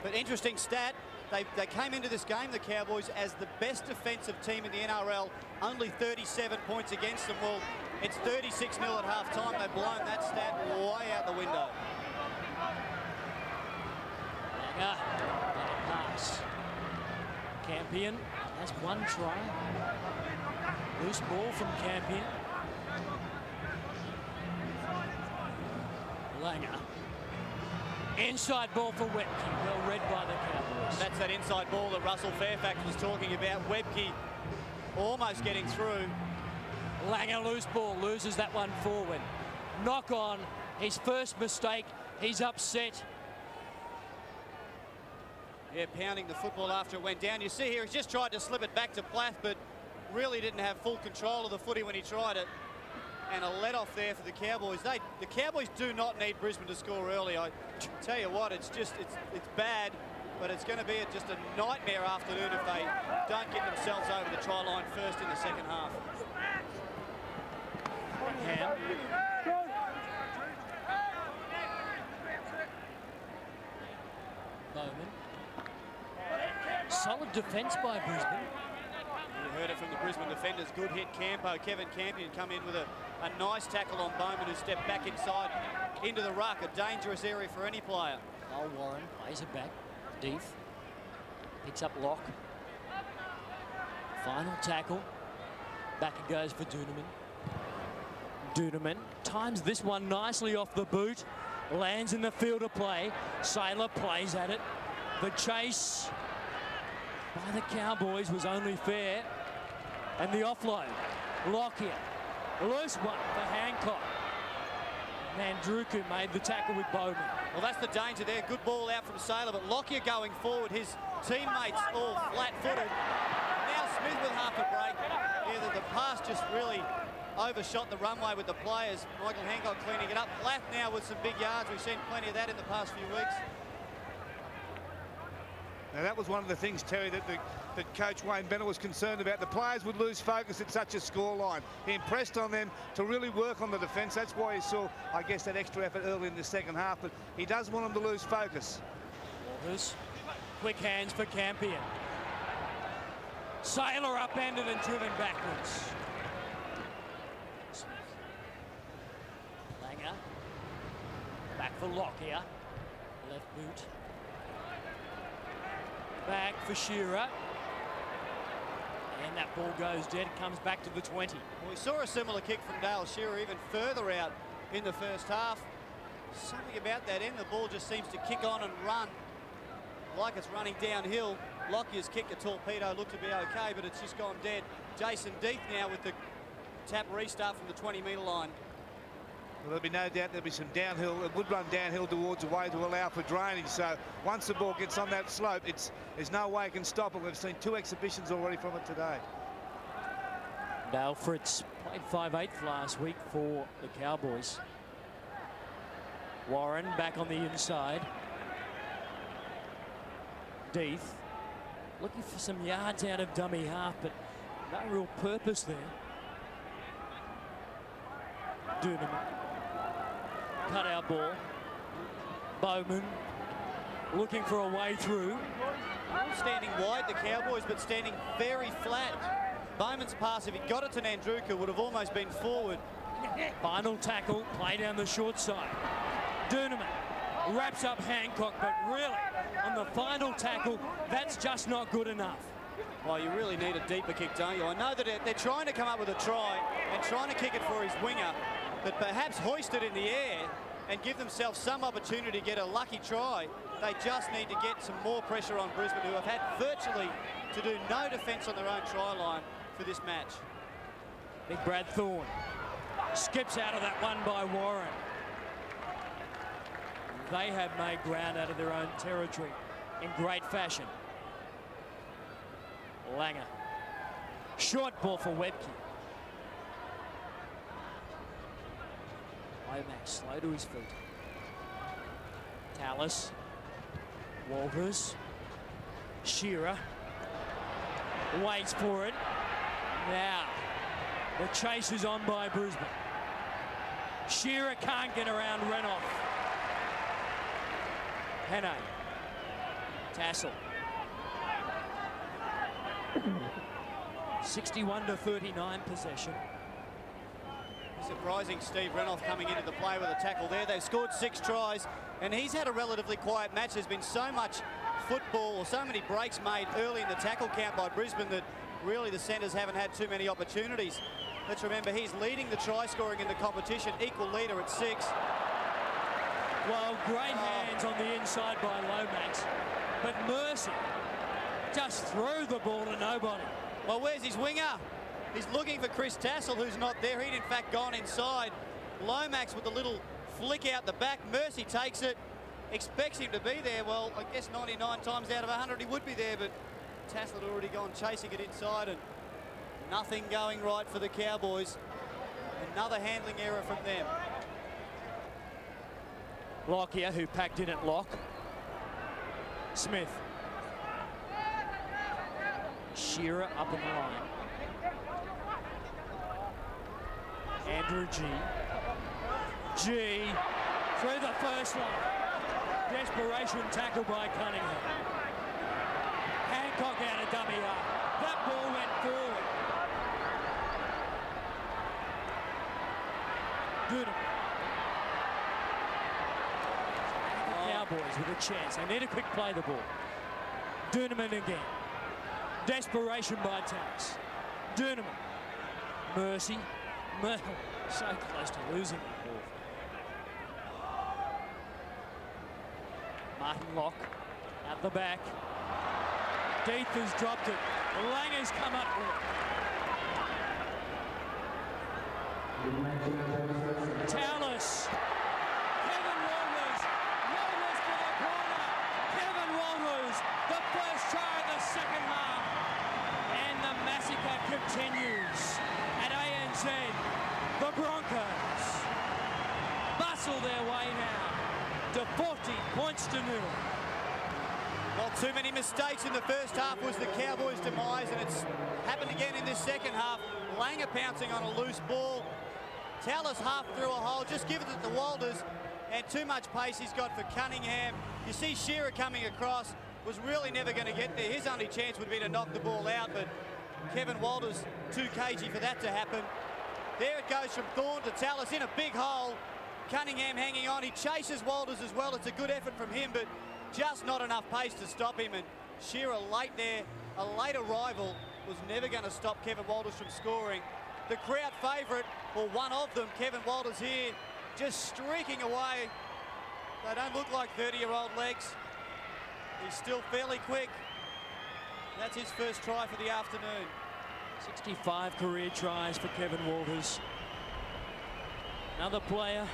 But interesting stat. They came into this game, the Cowboys, as the best defensive team in the NRL. Only 37 points against them. Well, it's 36-0 at half-time. They've blown that stat way out the window. Langer, pass. Campion has 1 try. Loose ball from Campion. Langer. Inside ball for Webke, well read by the Cowboys. That's that inside ball that Russell Fairfax was talking about. Webke almost getting through. Langer, loose ball, loses that one forward. Knock on, his first mistake, he's upset. Yeah, pounding the football after it went down. You see here, he's just tried to slip it back to Plath, but really didn't have full control of the footy when he tried it. And a let-off there for the Cowboys. The Cowboys do not need Brisbane to score early. I tell you what, it's bad, but it's going to be just a nightmare afternoon if they don't get themselves over the try line first in the second half. Ham. Bowman. Solid defence by Brisbane. You heard it from the Brisbane defenders. Good hit, Campo. Kevin Campion come in with a nice tackle on Bowman, who stepped back inside into the ruck. A dangerous area for any player. Oh, Warren plays it back. Deeth picks up Lock. Final tackle. Back it goes for Duneman. Duneman times this one nicely off the boot. Lands in the field of play. Sailor plays at it. The chase by the Cowboys was only fair. And the offload. Lockyer. Loose one for Hancock. Nandruku made the tackle with Bowman. Well, that's the danger there. Good ball out from Sailor, but Lockyer going forward. His teammates all flat-footed. Now Smith with half a break. Yeah, the pass just really overshot the runway with the players. Michael Hancock cleaning it up. Plath now with some big yards. We've seen plenty of that in the past few weeks. Now that was one of the things, Terry, that Coach Wayne Bennett was concerned about. The players would lose focus at such a scoreline. He impressed on them to really work on the defence. That's why you saw, I guess, that extra effort early in the second half. But he does want them to lose focus. Walters, quick hands for Campion. Sailor upended and driven backwards. Langer, back for Lockyer. Left boot. Back for Shearer. And that ball goes dead. It comes back to the 20. Well, we saw a similar kick from Dale Shearer even further out in the first half. Something about that end. The ball just seems to kick on and run like it's running downhill. Lockyer's kicked a torpedo, looked to be okay, but it's just gone dead. Jason Deeth now with the tap restart from the 20-metre line. Well, there'll be no doubt there'll be some downhill. It would run downhill towards a way to allow for drainage. So once the ball gets on that slope, there's no way it can stop it. We've seen 2 exhibitions already from it today. Dale Fritz played 5/8 last week for the Cowboys. Warren back on the inside. Deeth looking for some yards out of dummy half, but no real purpose there. Duneman. Cut out ball. Bowman looking for a way through. Standing wide, the Cowboys, but standing very flat. Bowman's pass, if he got it to Nandruka, would have almost been forward. Final tackle, play down the short side. Duneman wraps up Hancock, but really, on the final tackle, that's just not good enough. Well, you really need a deeper kick, don't you? I know that they're trying to come up with a try and trying to kick it for his winger, but perhaps hoist it in the air and give themselves some opportunity to get a lucky try. They just need to get some more pressure on Brisbane, who have had virtually to do no defence on their own try line for this match. Big Brad Thorne skips out of that one by Warren. They have made ground out of their own territory in great fashion. Langer. Short ball for Webke. Lomax slow to his feet. Tallis. Walters. Shearer. Waits for it. Now, the chase is on by Brisbane. Shearer can't get around Renoff. Hannah. Tassel. 61-39 possession. Surprising Steve Renoff coming into the play with a tackle there. They've scored 6 tries, and he's had a relatively quiet match. There's been so much football, or so many breaks made early in the tackle count by Brisbane that really the centres haven't had too many opportunities. Let's remember, he's leading the try scoring in the competition, equal leader at 6. Well, great hands on the inside by Lomax, but Mercy just threw the ball to nobody. Well, where's his winger? He's looking for Chris Tassel, who's not there. He'd in fact gone inside. Lomax with a little flick out the back. Mercy takes it, expects him to be there. Well, I guess 99 times out of 100 he would be there, but Tassel had already gone chasing it inside, and nothing going right for the Cowboys. Another handling error from them. Lockyer, who packed in at lock. Smith. Shearer up in the line. Andrew G. G. Through the first line. Desperation tackle by Cunningham. Hancock out of dummy half. That ball went forward. Duneman. The Cowboys with a chance. They need to quick play the ball. Duneman again. Desperation by Tax. Duneman. Mercy. So close to losing the ball. Martin Locke at the back. Deeth has dropped it. Langer's come up with it. Tallis. Kevin Walters. Walters for the corner. Kevin Walters, the first try of the second half. And the massacre continues at ANZ. The Broncos bustle their way now to 40 points to 0. Well, too many mistakes in the first half was the Cowboys' demise, and it's happened again in this second half. Langer pouncing on a loose ball. Tallis half through a hole, just gives it to Walters, and too much pace he's got for Cunningham. You see Shearer coming across, was really never going to get there. His only chance would be to knock the ball out, but Kevin Walters too cagey for that to happen. There it goes from Thorne to Tallis in a big hole. Cunningham hanging on. He chases Walters as well. It's a good effort from him, but just not enough pace to stop him. And Shearer late there, a late arrival, was never going to stop Kevin Walters from scoring. The crowd favourite, or one of them, Kevin Walters here, just streaking away. They don't look like 30-year-old legs. He's still fairly quick. That's his first try for the afternoon. 65 career tries for Kevin Walters. Another player,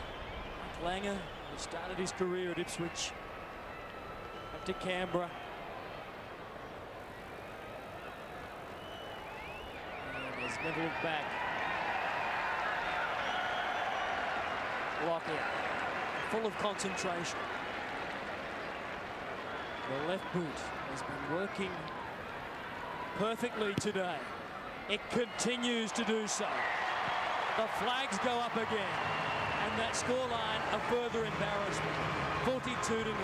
Langer, who started his career at Ipswich, went to Canberra. And has never looked back. Lockett, full of concentration. The left boot has been working perfectly today. It continues to do so. The flags go up again, and that scoreline a further embarrassment. 42 to 0.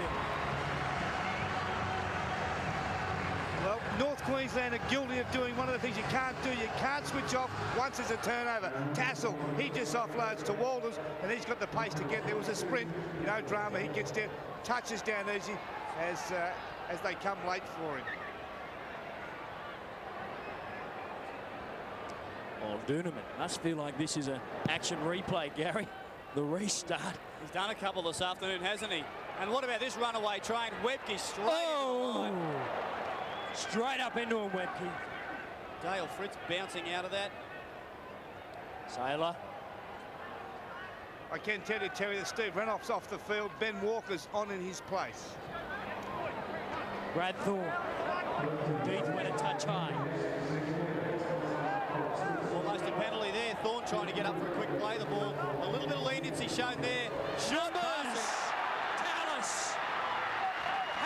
Well, North Queensland are guilty of doing one of the things you can't do. You can't switch off once there's a turnover. Tassel, he just offloads to Walters, and he's got the pace to get there. It was a sprint, you know, drama. He gets down, touches down easy as they come late for him. Well, Doonerman must feel like this is an action replay, Gary. The restart. He's done a couple this afternoon, hasn't he? And what about this runaway train? Webke straight into the line. Straight up into him, Webke. Dale Fritz bouncing out of that. Sailor. I can tell you, Terry, that Steve Renoff's off the field. Ben Walker's on in his place. Brad Thorne. Deeth went a touch high. Almost a penalty there. Thorne trying to get up for a quick play. The ball, a little bit of leniency shown there. Numbers! Tallis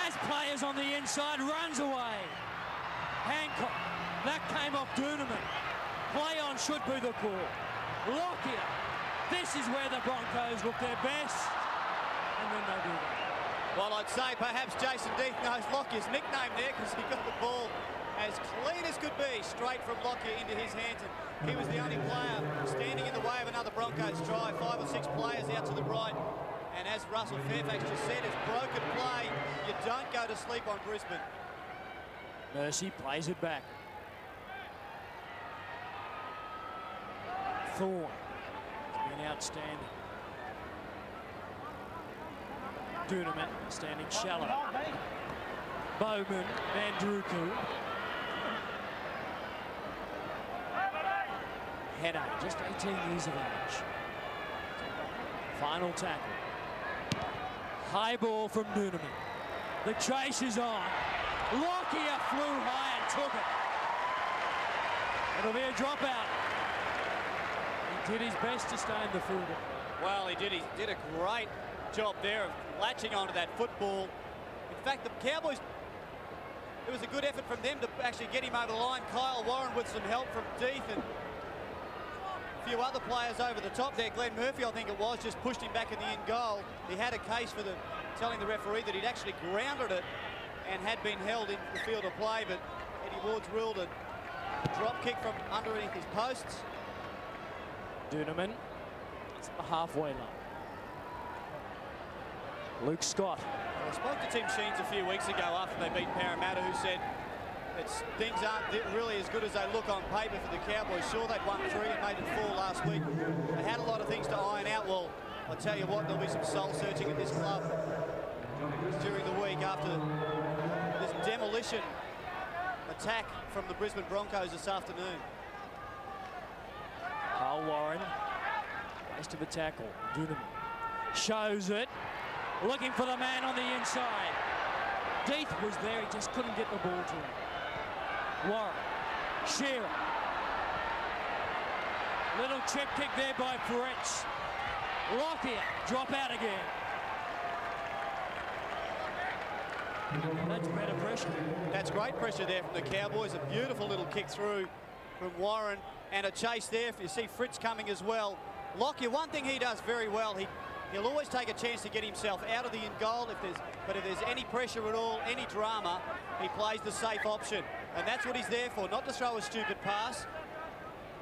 has players on the inside, runs away. Hancock, that came off Doonerman. Play on should be the call. Lockyer, this is where the Broncos look their best. And then they do that. Well, I'd say perhaps Jason Deeth knows Lockyer's nickname there because he got the ball as clean as could be, straight from Lockyer into his hands. And he was the only player standing in the way of another Broncos try. 5 or 6 players out to the right. And as Russell Fairfax just said, it's broken play. You don't go to sleep on Brisbane. Mercy plays it back. Thorne has been outstanding. Doonerman standing shallow. Bowman, Mandruku. Header, just 18 years of age. Final tackle. High ball from Doonerman. The chase is on. Lockyer flew high and took it. It'll be a dropout. He did his best to stay in the field. Well, he did. He did a great job there of latching onto that football. In fact, the Cowboys, it was a good effort from them to actually get him over the line. Kyle Warren with some help from Deeth and a few other players over the top there. Glenn Murphy, I think it was, just pushed him back in the end goal. He had a case for telling the referee that he'd actually grounded it and had been held in the field of play, but Eddie Ward's ruled a drop kick from underneath his posts. Doonerman, it's the halfway line. Luke Scott. Well, I spoke to Tim Sheens a few weeks ago after they beat Parramatta, who said things aren't really as good as they look on paper for the Cowboys. Sure, they'd won 3 and made it 4 last week. They had a lot of things to iron out. Well, I'll tell you what, there'll be some soul searching at this club during the week after this demolition attack from the Brisbane Broncos this afternoon. Cole Warren, waste of a tackle. Duneman shows it, looking for the man on the inside. Deeth was there, he just couldn't get the ball to him. Warren, Shearer. Little chip kick there by Fritz. Lockyer, drop out again. That's better pressure. That's great pressure there from the Cowboys. A beautiful little kick through from Warren and a chase there. You see Fritz coming as well. Lockyer, one thing he does very well, he'll always take a chance to get himself out of the in goal. But if there's any pressure at all, any drama, he plays the safe option. And that's what he's there for, not to throw a stupid pass.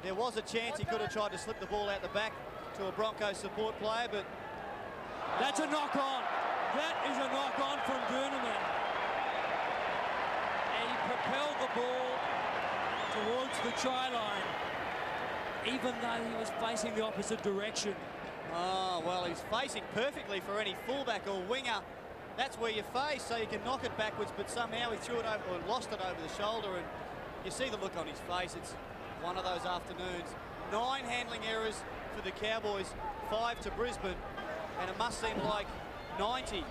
There was a chance he could have tried to slip the ball out the back to a Broncos support player, but... That's a knock-on. That is a knock-on from Duneman. And he propelled the ball towards the try line, even though he was facing the opposite direction. Oh, well, he's facing perfectly for any fullback or winger. That's where you face, so you can knock it backwards, but somehow he threw it over, or lost it over the shoulder, and you see the look on his face. It's one of those afternoons. 9 handling errors for the Cowboys, 5 to Brisbane, and it must seem like 90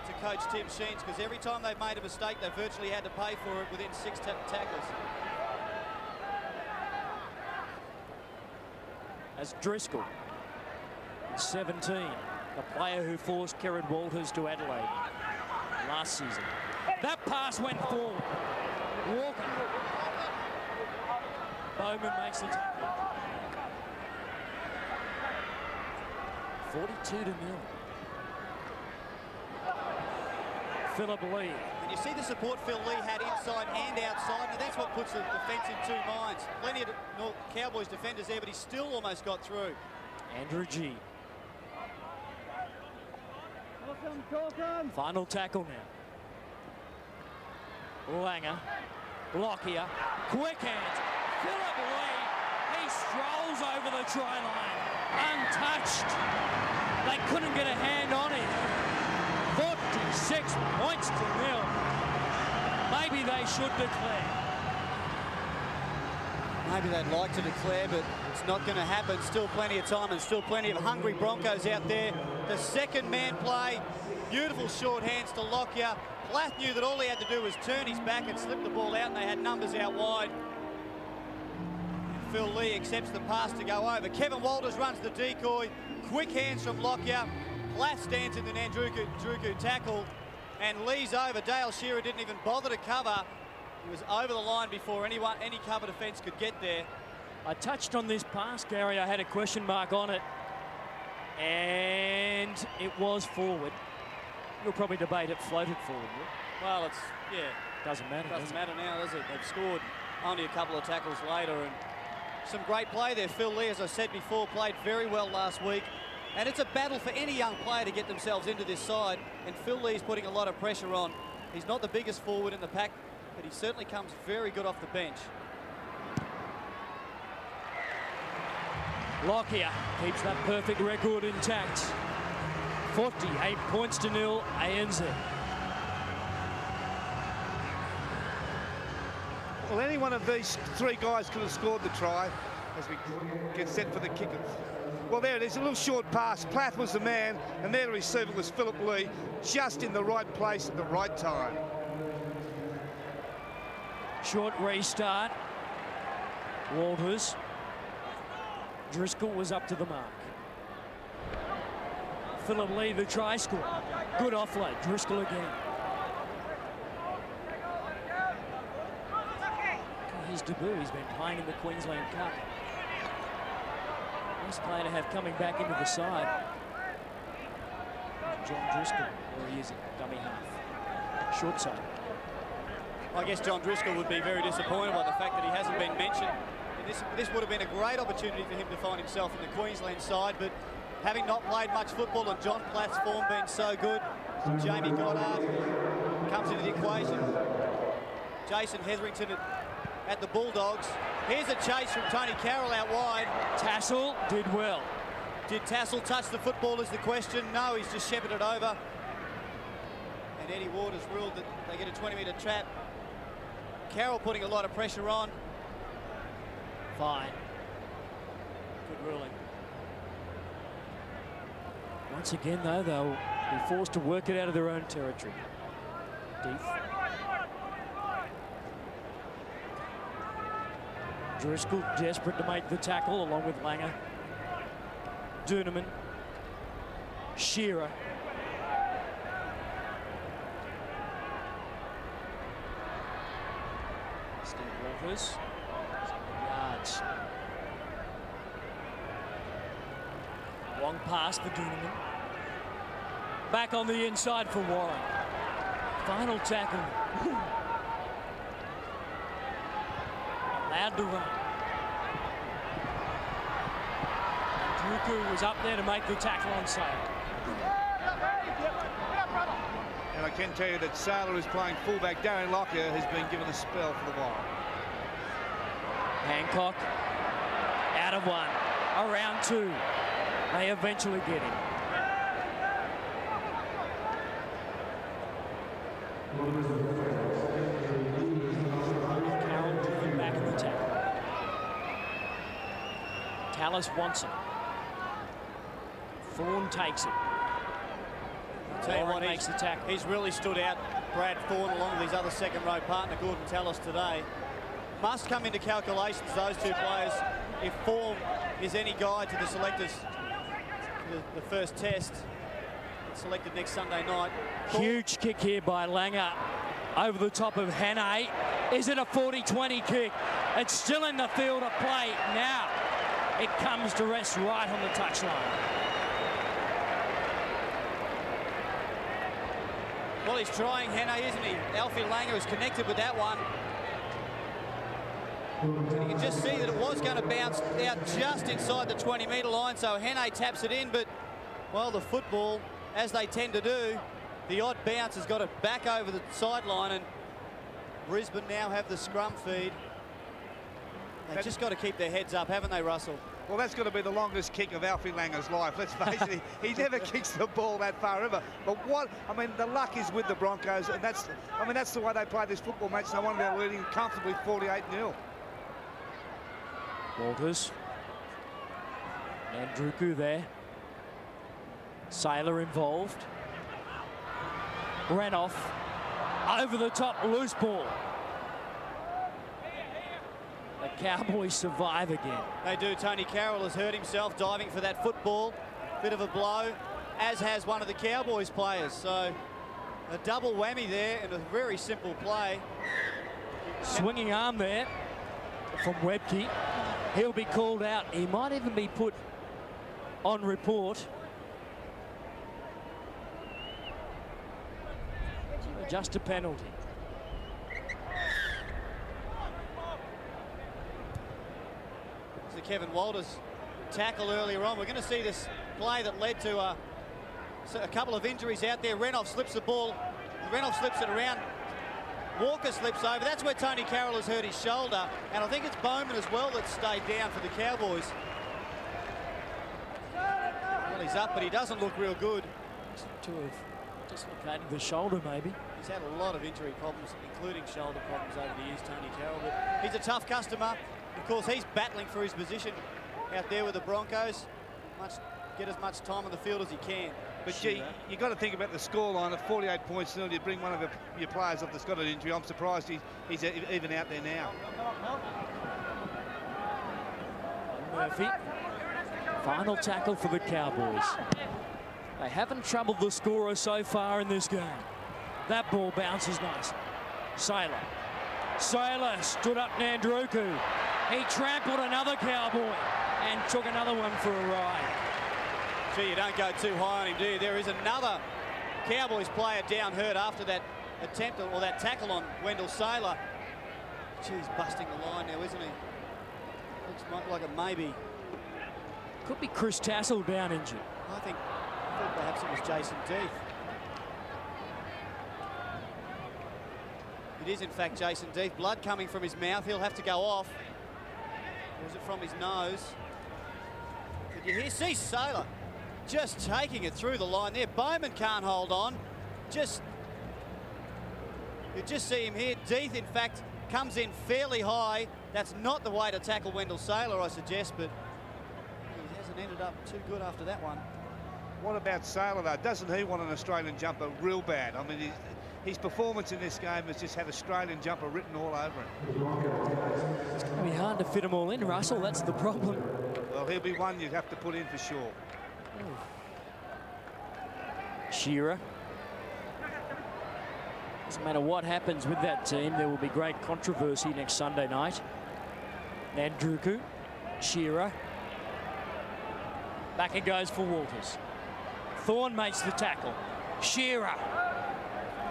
to coach Tim Sheens, because every time they've made a mistake, they virtually had to pay for it within 6 tackles. As Driscoll, 17, the player who forced Kerrod Walters to Adelaide last season. That pass went forward. Walker. Bowman makes the tackle. 42-0. Philip Lee. And you see the support Phil Lee had inside and outside, and that's what puts the defence in 2 minds. Plenty of Cowboys defenders there, but he still almost got through. Andrew G. Final tackle now. Langer. Lockyer. Quick hands. Philip Lee. He strolls over the try line. Untouched. They couldn't get a hand on him. 46 points to 0. Maybe they should declare. Maybe they'd like to declare, but it's not going to happen. Still plenty of time and still plenty of hungry Broncos out there. The second man play. Beautiful short hands to Lockyer. Plath knew that all he had to do was turn his back and slip the ball out, and they had numbers out wide. And Phil Lee accepts the pass to go over. Kevin Walters runs the decoy. Quick hands from Lockyer. Plath stands in the Nandruku tackle, and Lee's over. Dale Shearer didn't even bother to cover. He was over the line before any cover defence could get there. I touched on this pass, Gary. I had a question mark on it, and it was forward. You'll probably debate it floated forward. Well, it's, yeah. Doesn't matter. Doesn't matter now, does it? They've scored only a couple of tackles later, and some great play there. Phil Lee, as I said before, played very well last week. And it's a battle for any young player to get themselves into this side, and Phil Lee's putting a lot of pressure on. He's not the biggest forward in the pack, but he certainly comes very good off the bench. Lockyer keeps that perfect record intact. 48 points to 0, ANZ. Well, any one of these 3 guys could have scored the try as we get set for the kickers. Well, there it is, a little short pass. Plath was the man, and there the receiver was Philip Lee, just in the right place at the right time. Short restart. Walters. Driscoll was up to the mark. Philip Lee, the try scorer. Good offload. Driscoll again. His debut, he's been playing in the Queensland Cup. Nice player to have coming back into the side. John Driscoll, where he is, dummy half. Short side. I guess John Driscoll would be very disappointed by the fact that he hasn't been mentioned. And this would have been a great opportunity for him to find himself in the Queensland side, but having not played much football and John Plath's form being so good, Jamie Goddard comes into the equation. Jason Hetherington at the Bulldogs. Here's a chase from Tony Carroll out wide. Tassel did well. Did Tassel touch the football is the question. No, he's just shepherded over. And Eddie Ward has ruled that they get a 20-metre trap. Carroll putting a lot of pressure on. Fine. Good ruling. Once again, though, they'll be forced to work it out of their own territory. Deep. Driscoll desperate to make the tackle along with Langer. Duneman. Shearer. Steve Walters. 7 yards. Long pass for Duneman. Back on the inside for Warren. Final tackle. Allowed to run. Druku was up there to make the tackle on Sailor. And I can tell you that Sailor is playing fullback. Darren Lockyer has been given a spell for the while. Hancock out of one. Around two. They eventually get him. Carroll driven back in the tackle. Tallis wants it. Thorne takes it. Tell you what, makes the tackle. He's really stood out, Brad Thorne, along with his other second-row partner, Gordon Tallis, today. Must come into calculations, those two players, if form is any guide to the selectors. The first test, selected next Sunday night. Huge kick here by Langer over the top of Hannay. Is it a 40-20 kick? It's still in the field of play. Now it comes to rest right on the touchline. Well, he's trying, Hannay, isn't he? Alfie Langer is connected with that one. And you can just see that it was going to bounce out just inside the 20-metre line, so Hannay taps it in, but, well, the football, as they tend to do, the odd bounce has got it back over the sideline, and Brisbane now have the scrum feed. They've just got to keep their heads up, haven't they, Russell? Well, that's got to be the longest kick of Alfie Langer's life. Let's face it, he never kicks the ball that far ever. But the luck is with the Broncos, and that's the way they play this football match. No wonder they're leading comfortably 48-0. Walters. And Druku there. Sailor involved. Ran off. Over the top, loose ball. The Cowboys survive again. They do. Tony Carroll has hurt himself diving for that football. Bit of a blow, as has one of the Cowboys players. So a double whammy there and a very simple play. Swinging arm there from Webke. He'll be called out. He might even be put on report. Just a penalty. So Kevin Walters tackle earlier on. We're going to see this play that led to a couple of injuries out there. Renoff slips the ball. Renoff slips it around. Walker slips over. That's where Tony Carroll has hurt his shoulder. And I think it's Bowman as well that stayed down for the Cowboys. Well, he's up, but he doesn't look real good. To have dislocated the shoulder, maybe. He's had a lot of injury problems, including shoulder problems over the years, Tony Carroll. But he's a tough customer. Of course, he's battling for his position out there with the Broncos. Get as much time on the field as he can. But gee, you got to think about the scoreline at 48 points. You bring one of your players up that's got an injury. I'm surprised he's even out there now. Murphy. Final tackle for the Cowboys. They haven't troubled the scorer so far in this game. That ball bounces nice. Sailor. Sailor stood up Nandruku. He trampled another Cowboy and took another one for a ride. Gee, you don't go too high on him, do you? There is another Cowboys player down hurt after that attempt or that tackle on Wendell Sailor. Gee, he's busting the line now, isn't he? Looks like a maybe. Could be Chris Tassel down injured. I thought perhaps it was Jason Deeth. It is, in fact, Jason Deeth. Blood coming from his mouth. He'll have to go off. Or is it from his nose? Did you hear? See Sailor just taking it through the line there. Bowman can't hold on. You just see him here. Deeth, in fact, comes in fairly high. That's not the way to tackle Wendell Sailor, I suggest, but he hasn't ended up too good after that one. What about Sailor, though? Doesn't he want an Australian jumper real bad? I mean, his performance in this game has just had Australian jumper written all over him. It's going to be hard to fit them all in, Russell. That's the problem. Well, he'll be one you'd have to put in for sure. Shearer. Doesn't matter what happens with that team, there will be great controversy next Sunday night. Nandruku, Shearer. Back it goes for Walters. Thorne makes the tackle. Shearer.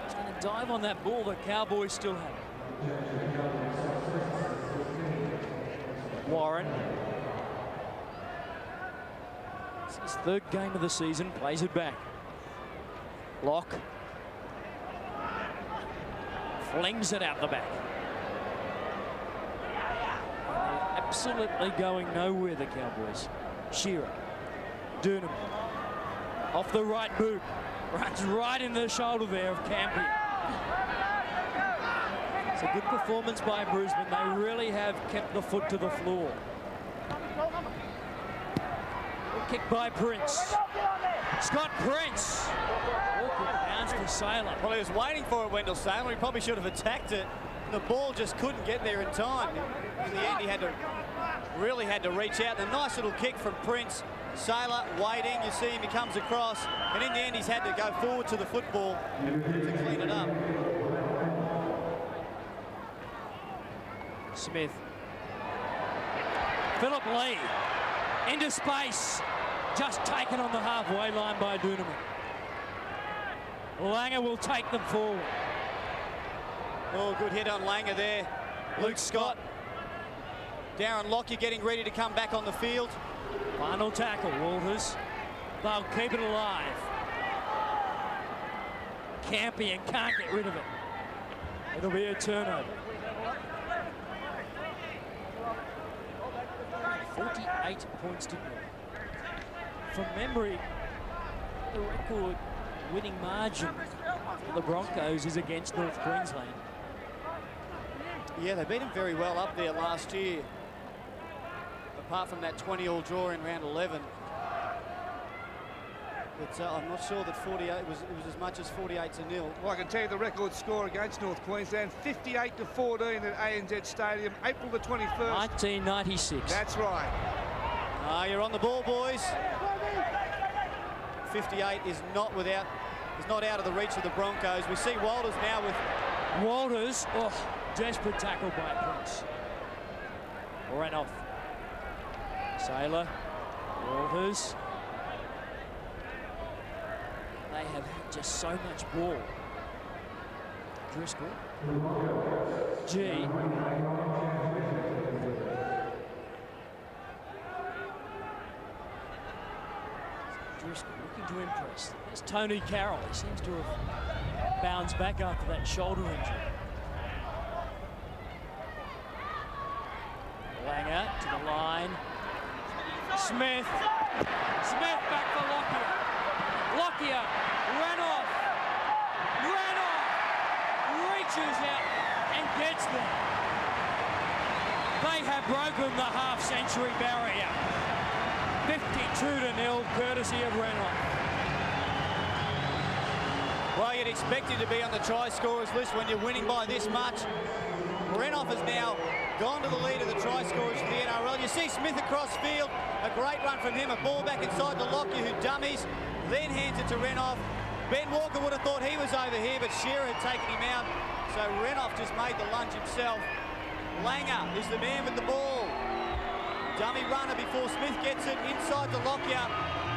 He's going to dive on that ball that Cowboys still have. Warren. It's his third game of the season, plays it back. Lock. Flings it out the back. They're absolutely going nowhere, the Cowboys. Shearer. Durnham. Off the right boot. Runs right in the shoulder there of Campy. It's a good performance by Brisbane. They really have kept the foot to the floor. Kick by Prince. Scott Prince. Awkward bounce for Sailor. Well, he was waiting for it, Wendell Sailor. He probably should have attacked it. The ball just couldn't get there in time. In the end, he really had to reach out. And a nice little kick from Prince. Sailor waiting. You see him, he comes across. And in the end, he's had to go forward to the football to clean it up. Smith. Philip Lee. Into space. Just taken on the halfway line by Durnham. Langer will take them forward. Oh, good hit on Langer there. Luke Scott. Darren Lockyer getting ready to come back on the field. Final tackle, Walters. They'll keep it alive. Campion can't get rid of it. It'll be a turnover. 48 points to go. From memory, the record winning margin for the Broncos is against North Queensland. Yeah, they beat him very well up there last year. Apart from that 20-all draw in round 11. But I'm not sure that 48 it was as much as 48-0. Well, I can tell you the record score against North Queensland, 58-14 at ANZ Stadium, April the 21st. 1996. That's right. You're on the ball, boys. 58 is not out of the reach of the Broncos. We see Walters now with Walters. Oh, desperate tackle by Prince. Ran off. Sailor. Walters. They have had just so much ball. Driscoll. G. Driscoll looking to impress. There's Tony Carroll. He seems to have bounced back after that shoulder injury. Langer to the line. Smith. Smith back for Lockyer. Lockyer ran off. Reaches out and gets them. They have broken the half-century barrier. 52-0, courtesy of Renoff. Well, you'd expect him to be on the try scorers list when you're winning by this much. Renoff has now gone to the lead of the try scorers for the NRL. You see Smith across field, a great run from him, a ball back inside to Lockyer who dummies, then hands it to Renoff. Ben Walker would have thought he was over here, but Shearer had taken him out, so Renoff just made the lunge himself. Langer is the man with the ball. Dummy runner before Smith gets it inside to Lockyer,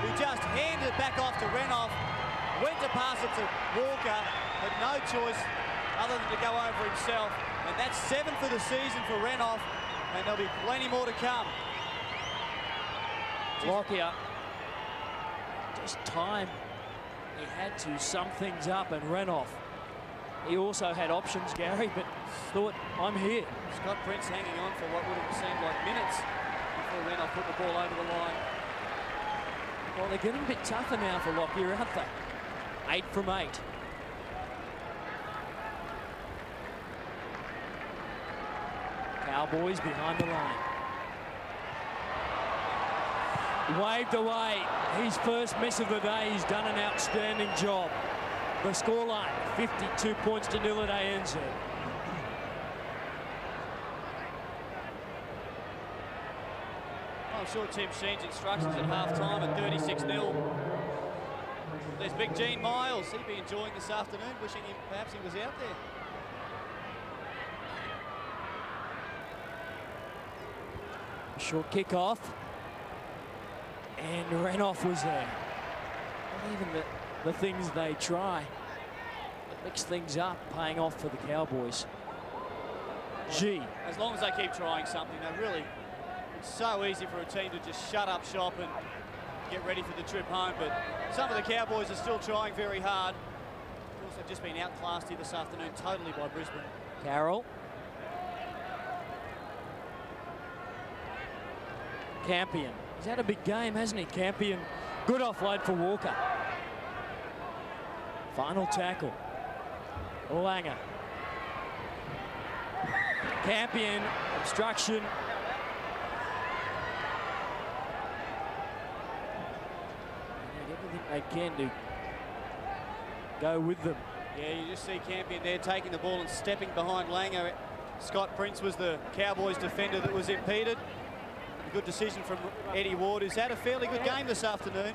who just handed it back off to Renoff. Went to pass it to Walker, had no choice other than to go over himself. And that's 7 for the season for Renoff, and there'll be plenty more to come. Lockyer, just time. He had to sum things up, and Renoff He also had options, Gary, but thought, I'm here. Scott Prince hanging on for what would have seemed like minutes before Renoff put the ball over the line. Well, they're getting a bit tougher now for Lockyer, aren't they? 8 from 8. Cowboys behind the line. Waved away his first miss of the day. He's done an outstanding job. The scoreline, 52 points to 0 at ANZ. I'm sure Tim Sheen's instructions at half-time at 36-0. There's Big Gene Miles. He'd be enjoying this afternoon, wishing him perhaps he was out there. Short kick-off. And Renoff was there. And even the things they try, it mix things up, paying off for the Cowboys. G. As long as they keep trying something, they really, it's so easy for a team to just shut up shop and get ready for the trip home, but some of the Cowboys are still trying very hard. Of course, they've just been outclassed here this afternoon totally by Brisbane. Carroll. Campion. He's had a big game, hasn't he? Campion. Good offload for Walker. Final tackle. Langer. Campion. Obstruction. Everything they can do. Go with them. Yeah, you just see Campion there taking the ball and stepping behind Langer. Scott Prince was the Cowboys defender that was impeded. A good decision from Eddie Ward, who's had a fairly good game this afternoon.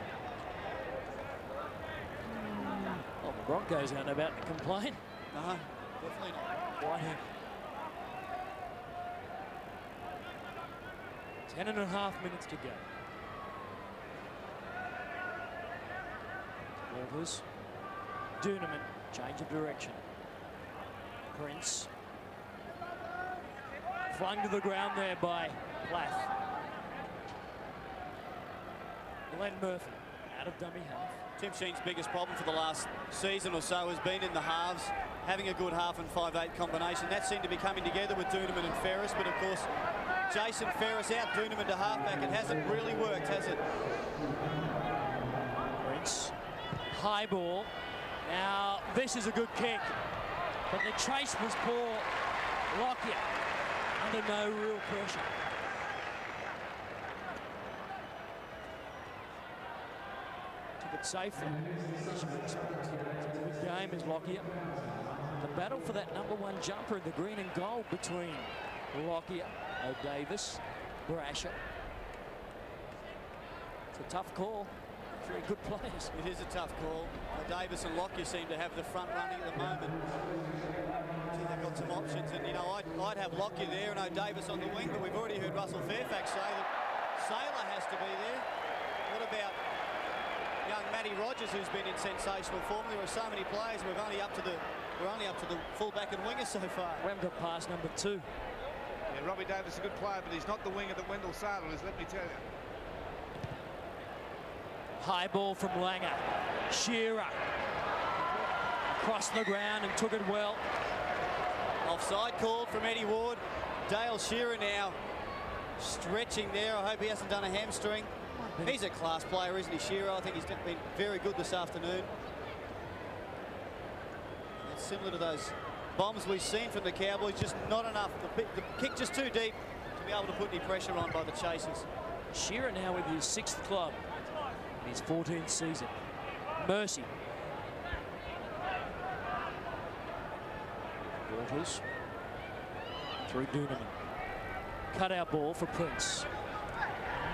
Well, the Broncos aren't about to complain. No, definitely not. Whitehead. 10.5 minutes to go. Walters. Doonerman. Change of direction. Prince. Flung to the ground there by Plath. Glenn Murphy out of dummy half. Tim Sheen's biggest problem for the last season or so has been in the halves, having a good half and 5-8 combination. That seemed to be coming together with Doonerman and Ferris, but of course, Jason Ferris out Doonerman to halfback. It hasn't really worked, has it? Prince. High ball. Now, this is a good kick, but the chase was poor. Lockyer under no real pressure. Took it safely. It's a good game as Lockyer. The battle for that #1 jumper in the green and gold between Lockyer, O'Davis, Brasher. It's a tough call. Very good players. It is a tough call. Davis and Lockyer seem to have the front running at the moment. They've got some options, and you know, I'd have Lockyer there and O'Davis on the wing, but we've already heard Russell Fairfax say that Saylor has to be there. What about young Matty Rogers, who's been in sensational form? There are so many players. We're only up to the fullback and winger so far. We haven't got past #2. Yeah, Robbie Davis is a good player, but he's not the winger that Wendell Saylor is, let me tell you. High ball from Langer. Shearer crossed the ground and took it well. Offside called from Eddie Ward. Dale Shearer now stretching there. I hope he hasn't done a hamstring. He's a class player, isn't he, Shearer? I think he's been very good this afternoon. It's similar to those bombs we've seen from the Cowboys, just not enough. The kick just too deep to be able to put any pressure on by the chasers. Shearer now with his 6th club in his 14th season. Mercy. Walters. Through Doonerman. Cut-out ball for Prince.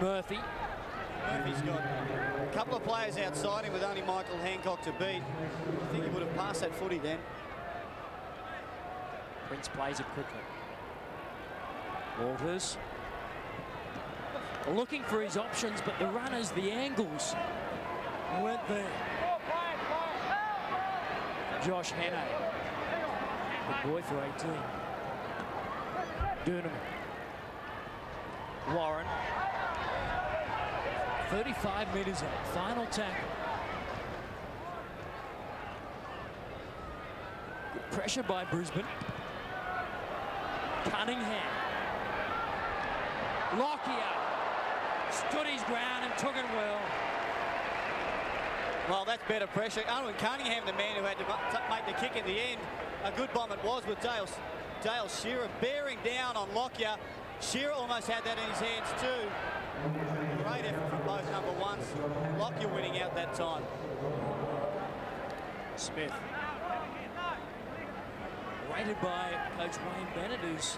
Murphy. Murphy's got a couple of players outside him with only Michael Hancock to beat. I think he would have passed that footy then. Prince plays it quickly. Walters. Looking for his options, but the runners, the angles, weren't there. Josh Hannay. Good boy for 18. Doonerman. Warren. 35 metres out. Final tackle. Good pressure by Brisbane. Cunningham. Lockyer stood his ground and took it well. Well, that's better pressure. Owen Cunningham, the man who had to make the kick in the end. A good bomb it was with Dale Shearer bearing down on Lockyer. Shearer almost had that in his hands too. Great effort from both number ones. Lockyer winning out that time. Smith. Rated by Coach Wayne Bennett, who's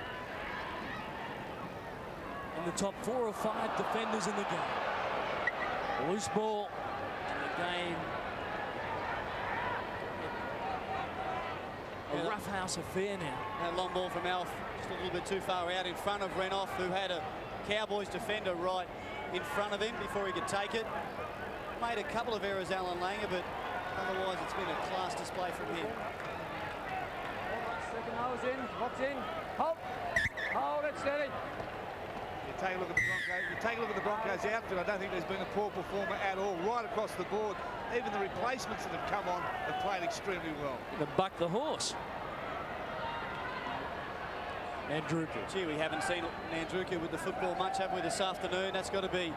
in the top 4 or 5 defenders in the game. Loose ball in the game. A roughhouse affair now. That long ball from Alf, just a little bit too far out in front of Renouf, who had a Cowboys defender right in front of him before he could take it. Made a couple of errors, Alan Langer, but otherwise it's been a class display from him. Second nose in, locked in, hold it steady. You take a look at the Broncos. You take a look at the Broncos outfit. I don't think there's been a poor performer at all, right across the board. Even the replacements that have come on have played extremely well. The buck the horse. Nandruka. Gee, we haven't seen Nandruka with the football much, have we, this afternoon? That's got to be,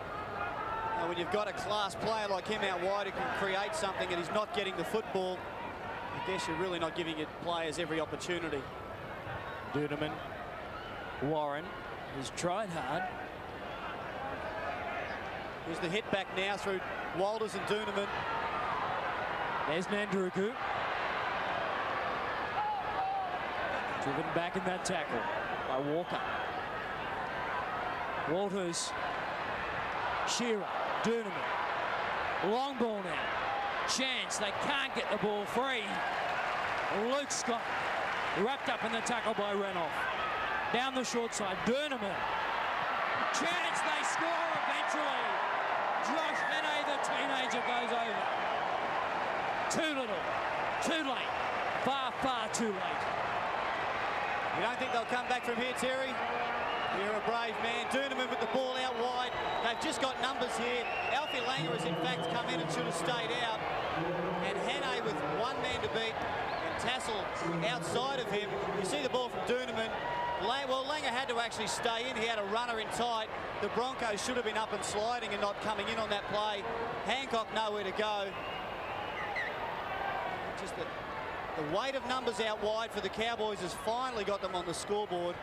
when you've got a class player like him out wide who can create something and he's not getting the football, I guess you're really not giving it players every opportunity. Duneman. Warren has tried hard. Here's the hit back now through Walters and Duneman. There's Nandruku. Driven back in that tackle by Walker. Walters. Shearer. Duneman. Long ball now. Chance. They can't get the ball free. Luke Scott wrapped up in the tackle by Renouf. Down the short side. Duneman. Chance. They score eventually. Josh Henne, the teenager, goes over. Too little. Too late. Far, far too late. You don't think they'll come back from here, Terry? You're a brave man. Duneman with the ball out wide. They've just got numbers here. Alfie Langer has in fact come in and should have stayed out. And Henne with one man to beat and Tassel outside of him. You see the ball from Duneman. Well, Langer had to actually stay in. He had a runner in tight. The Broncos should have been up and sliding and not coming in on that play. Hancock nowhere to go. Just the weight of numbers out wide for the Cowboys has finally got them on the scoreboard.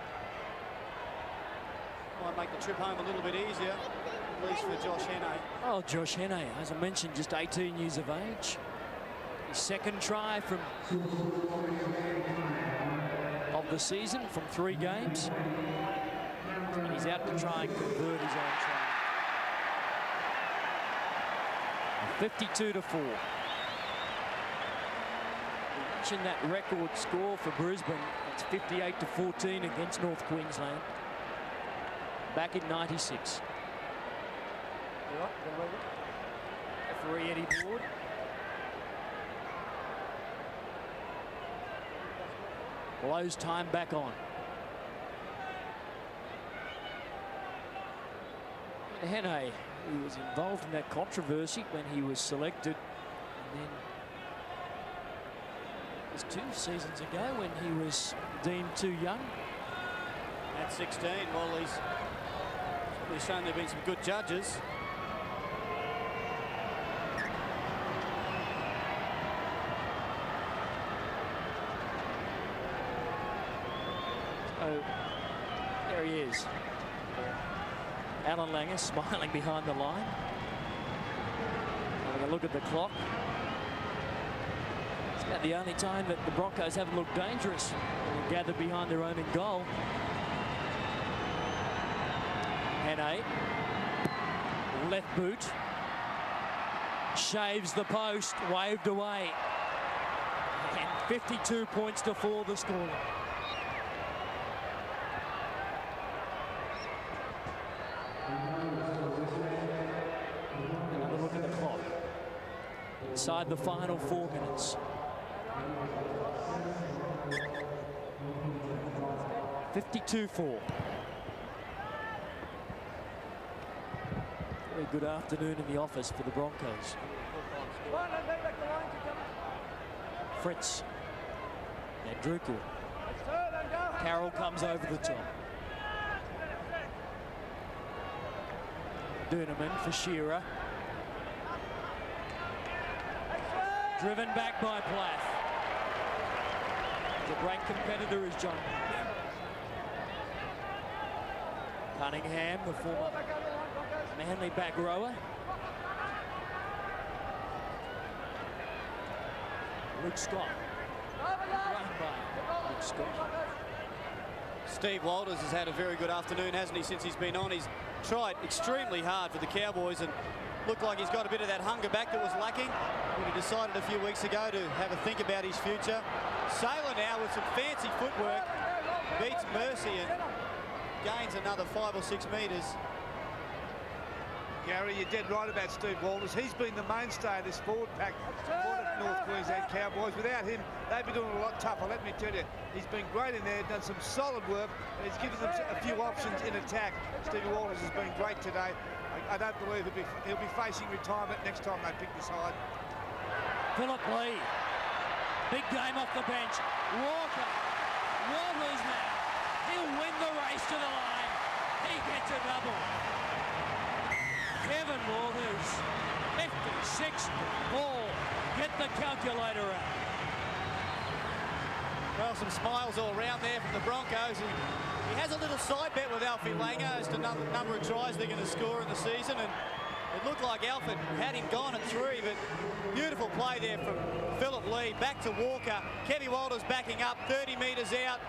Might make the trip home a little bit easier, at least for Josh Henne. Oh, Josh Henne, as I mentioned, just 18 years of age. His second try of the season from 3 games. And he's out to try and convert his own try. 52-4. In that record score for Brisbane, it's 58-14 against North Queensland back in '96. Referee Eddie Ward. Blows time back on. Henne, who was involved in that controversy when he was selected, and then it was 2 seasons ago when he was deemed too young. At 16, well, he's shown there have been some good judges. So, there he is. Alan Langer smiling behind the line. Having a look at the clock. It's about the only time that the Broncos haven't looked dangerous and gathered behind their own in goal. Henne, left boot, shaves the post, waved away. And 52 points to 4 the scoreline. Another look at the clock. Inside the final 4 minutes. 52-4. Very good afternoon in the office for the Broncos. Fritz. Now Drukel. Carroll comes over the top. Duneman for Shearer. Driven back by Plath. The great competitor is John. Cunningham, the former Manly back rower. Luke Scott. Run by Luke Scott. Steve Walters has had a very good afternoon, hasn't he, since he's been on. He's tried extremely hard for the Cowboys and looked like he's got a bit of that hunger back that was lacking when he decided a few weeks ago to have a think about his future. Sailor now with some fancy footwork, beats Mercy and gains another 5 or 6 metres. Gary, you're dead right about Steve Walters. He's been the mainstay of this forward pack for the North Queensland Cowboys. Without him, they'd be doing it a lot tougher, let me tell you. He's been great in there, done some solid work, and he's given them a few options in attack. Stevie Walters has been great today. I don't believe he'll be facing retirement next time they pick the side. Philip Lee. Big game off the bench. Walker. Walker's now. He'll win the race to the line. He gets a double. Kevin Walters, 56-4. Get the calculator out. Well, some smiles all around there from the Broncos. He has a little side bet with Alfie Langer as to number of tries they're going to score in the season, and it looked like Alfred had him gone at 3, but beautiful play there from Philip Lee. Back to Walker. Kevin Walters backing up 30 metres out,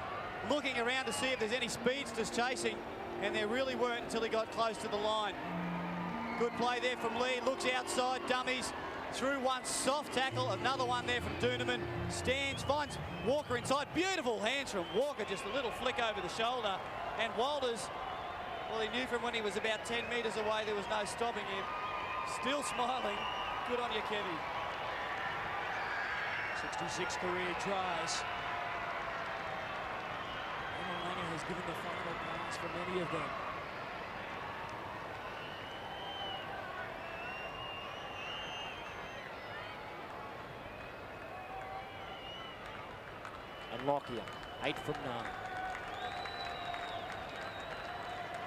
looking around to see if there's any speedsters chasing, and there really weren't until he got close to the line. Good play there from Lee. Looks outside, dummies. Through one, soft tackle. Another one there from Duneman. Stands, finds Walker inside. Beautiful hands from Walker. Just a little flick over the shoulder. And Walters, well, he knew from when he was about 10 metres away there was no stopping him. Still smiling. Good on you, Kevy. 66 career tries. Langer has given the final pass for many of them. And Lockyer, 8 from 9.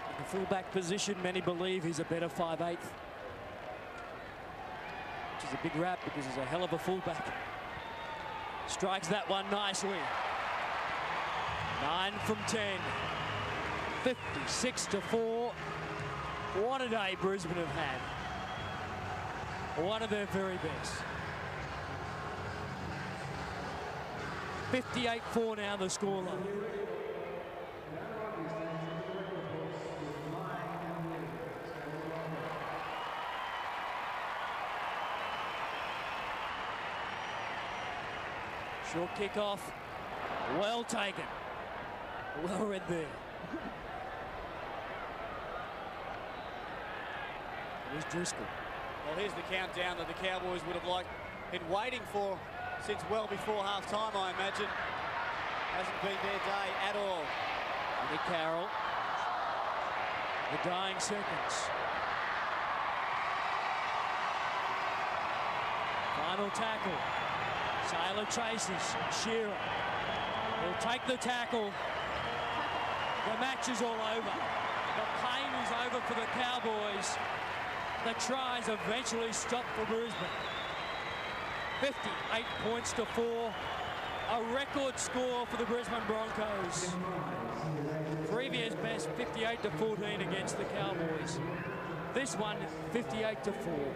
In the fullback position, many believe he's a better 5/8. Which is a big rap because he's a hell of a fullback. Strikes that one nicely. 9 from 10. 56-4. What a day Brisbane have had. One of their very best. 58-4 now the scoreline. Short kickoff. Well taken. Well read there. Here's Driscoll. Well, here's the countdown that the Cowboys would have been waiting for since well before half-time, I imagine. Hasn't been their day at all. Nick Carroll. The dying seconds. Final tackle. Sailor chases. Shearer. He'll take the tackle. The match is all over. The pain is over for the Cowboys. The tries eventually stop for Brisbane. 58 points to 4. A record score for the Brisbane Broncos. Previous best 58-14 against the Cowboys. This one 58-4.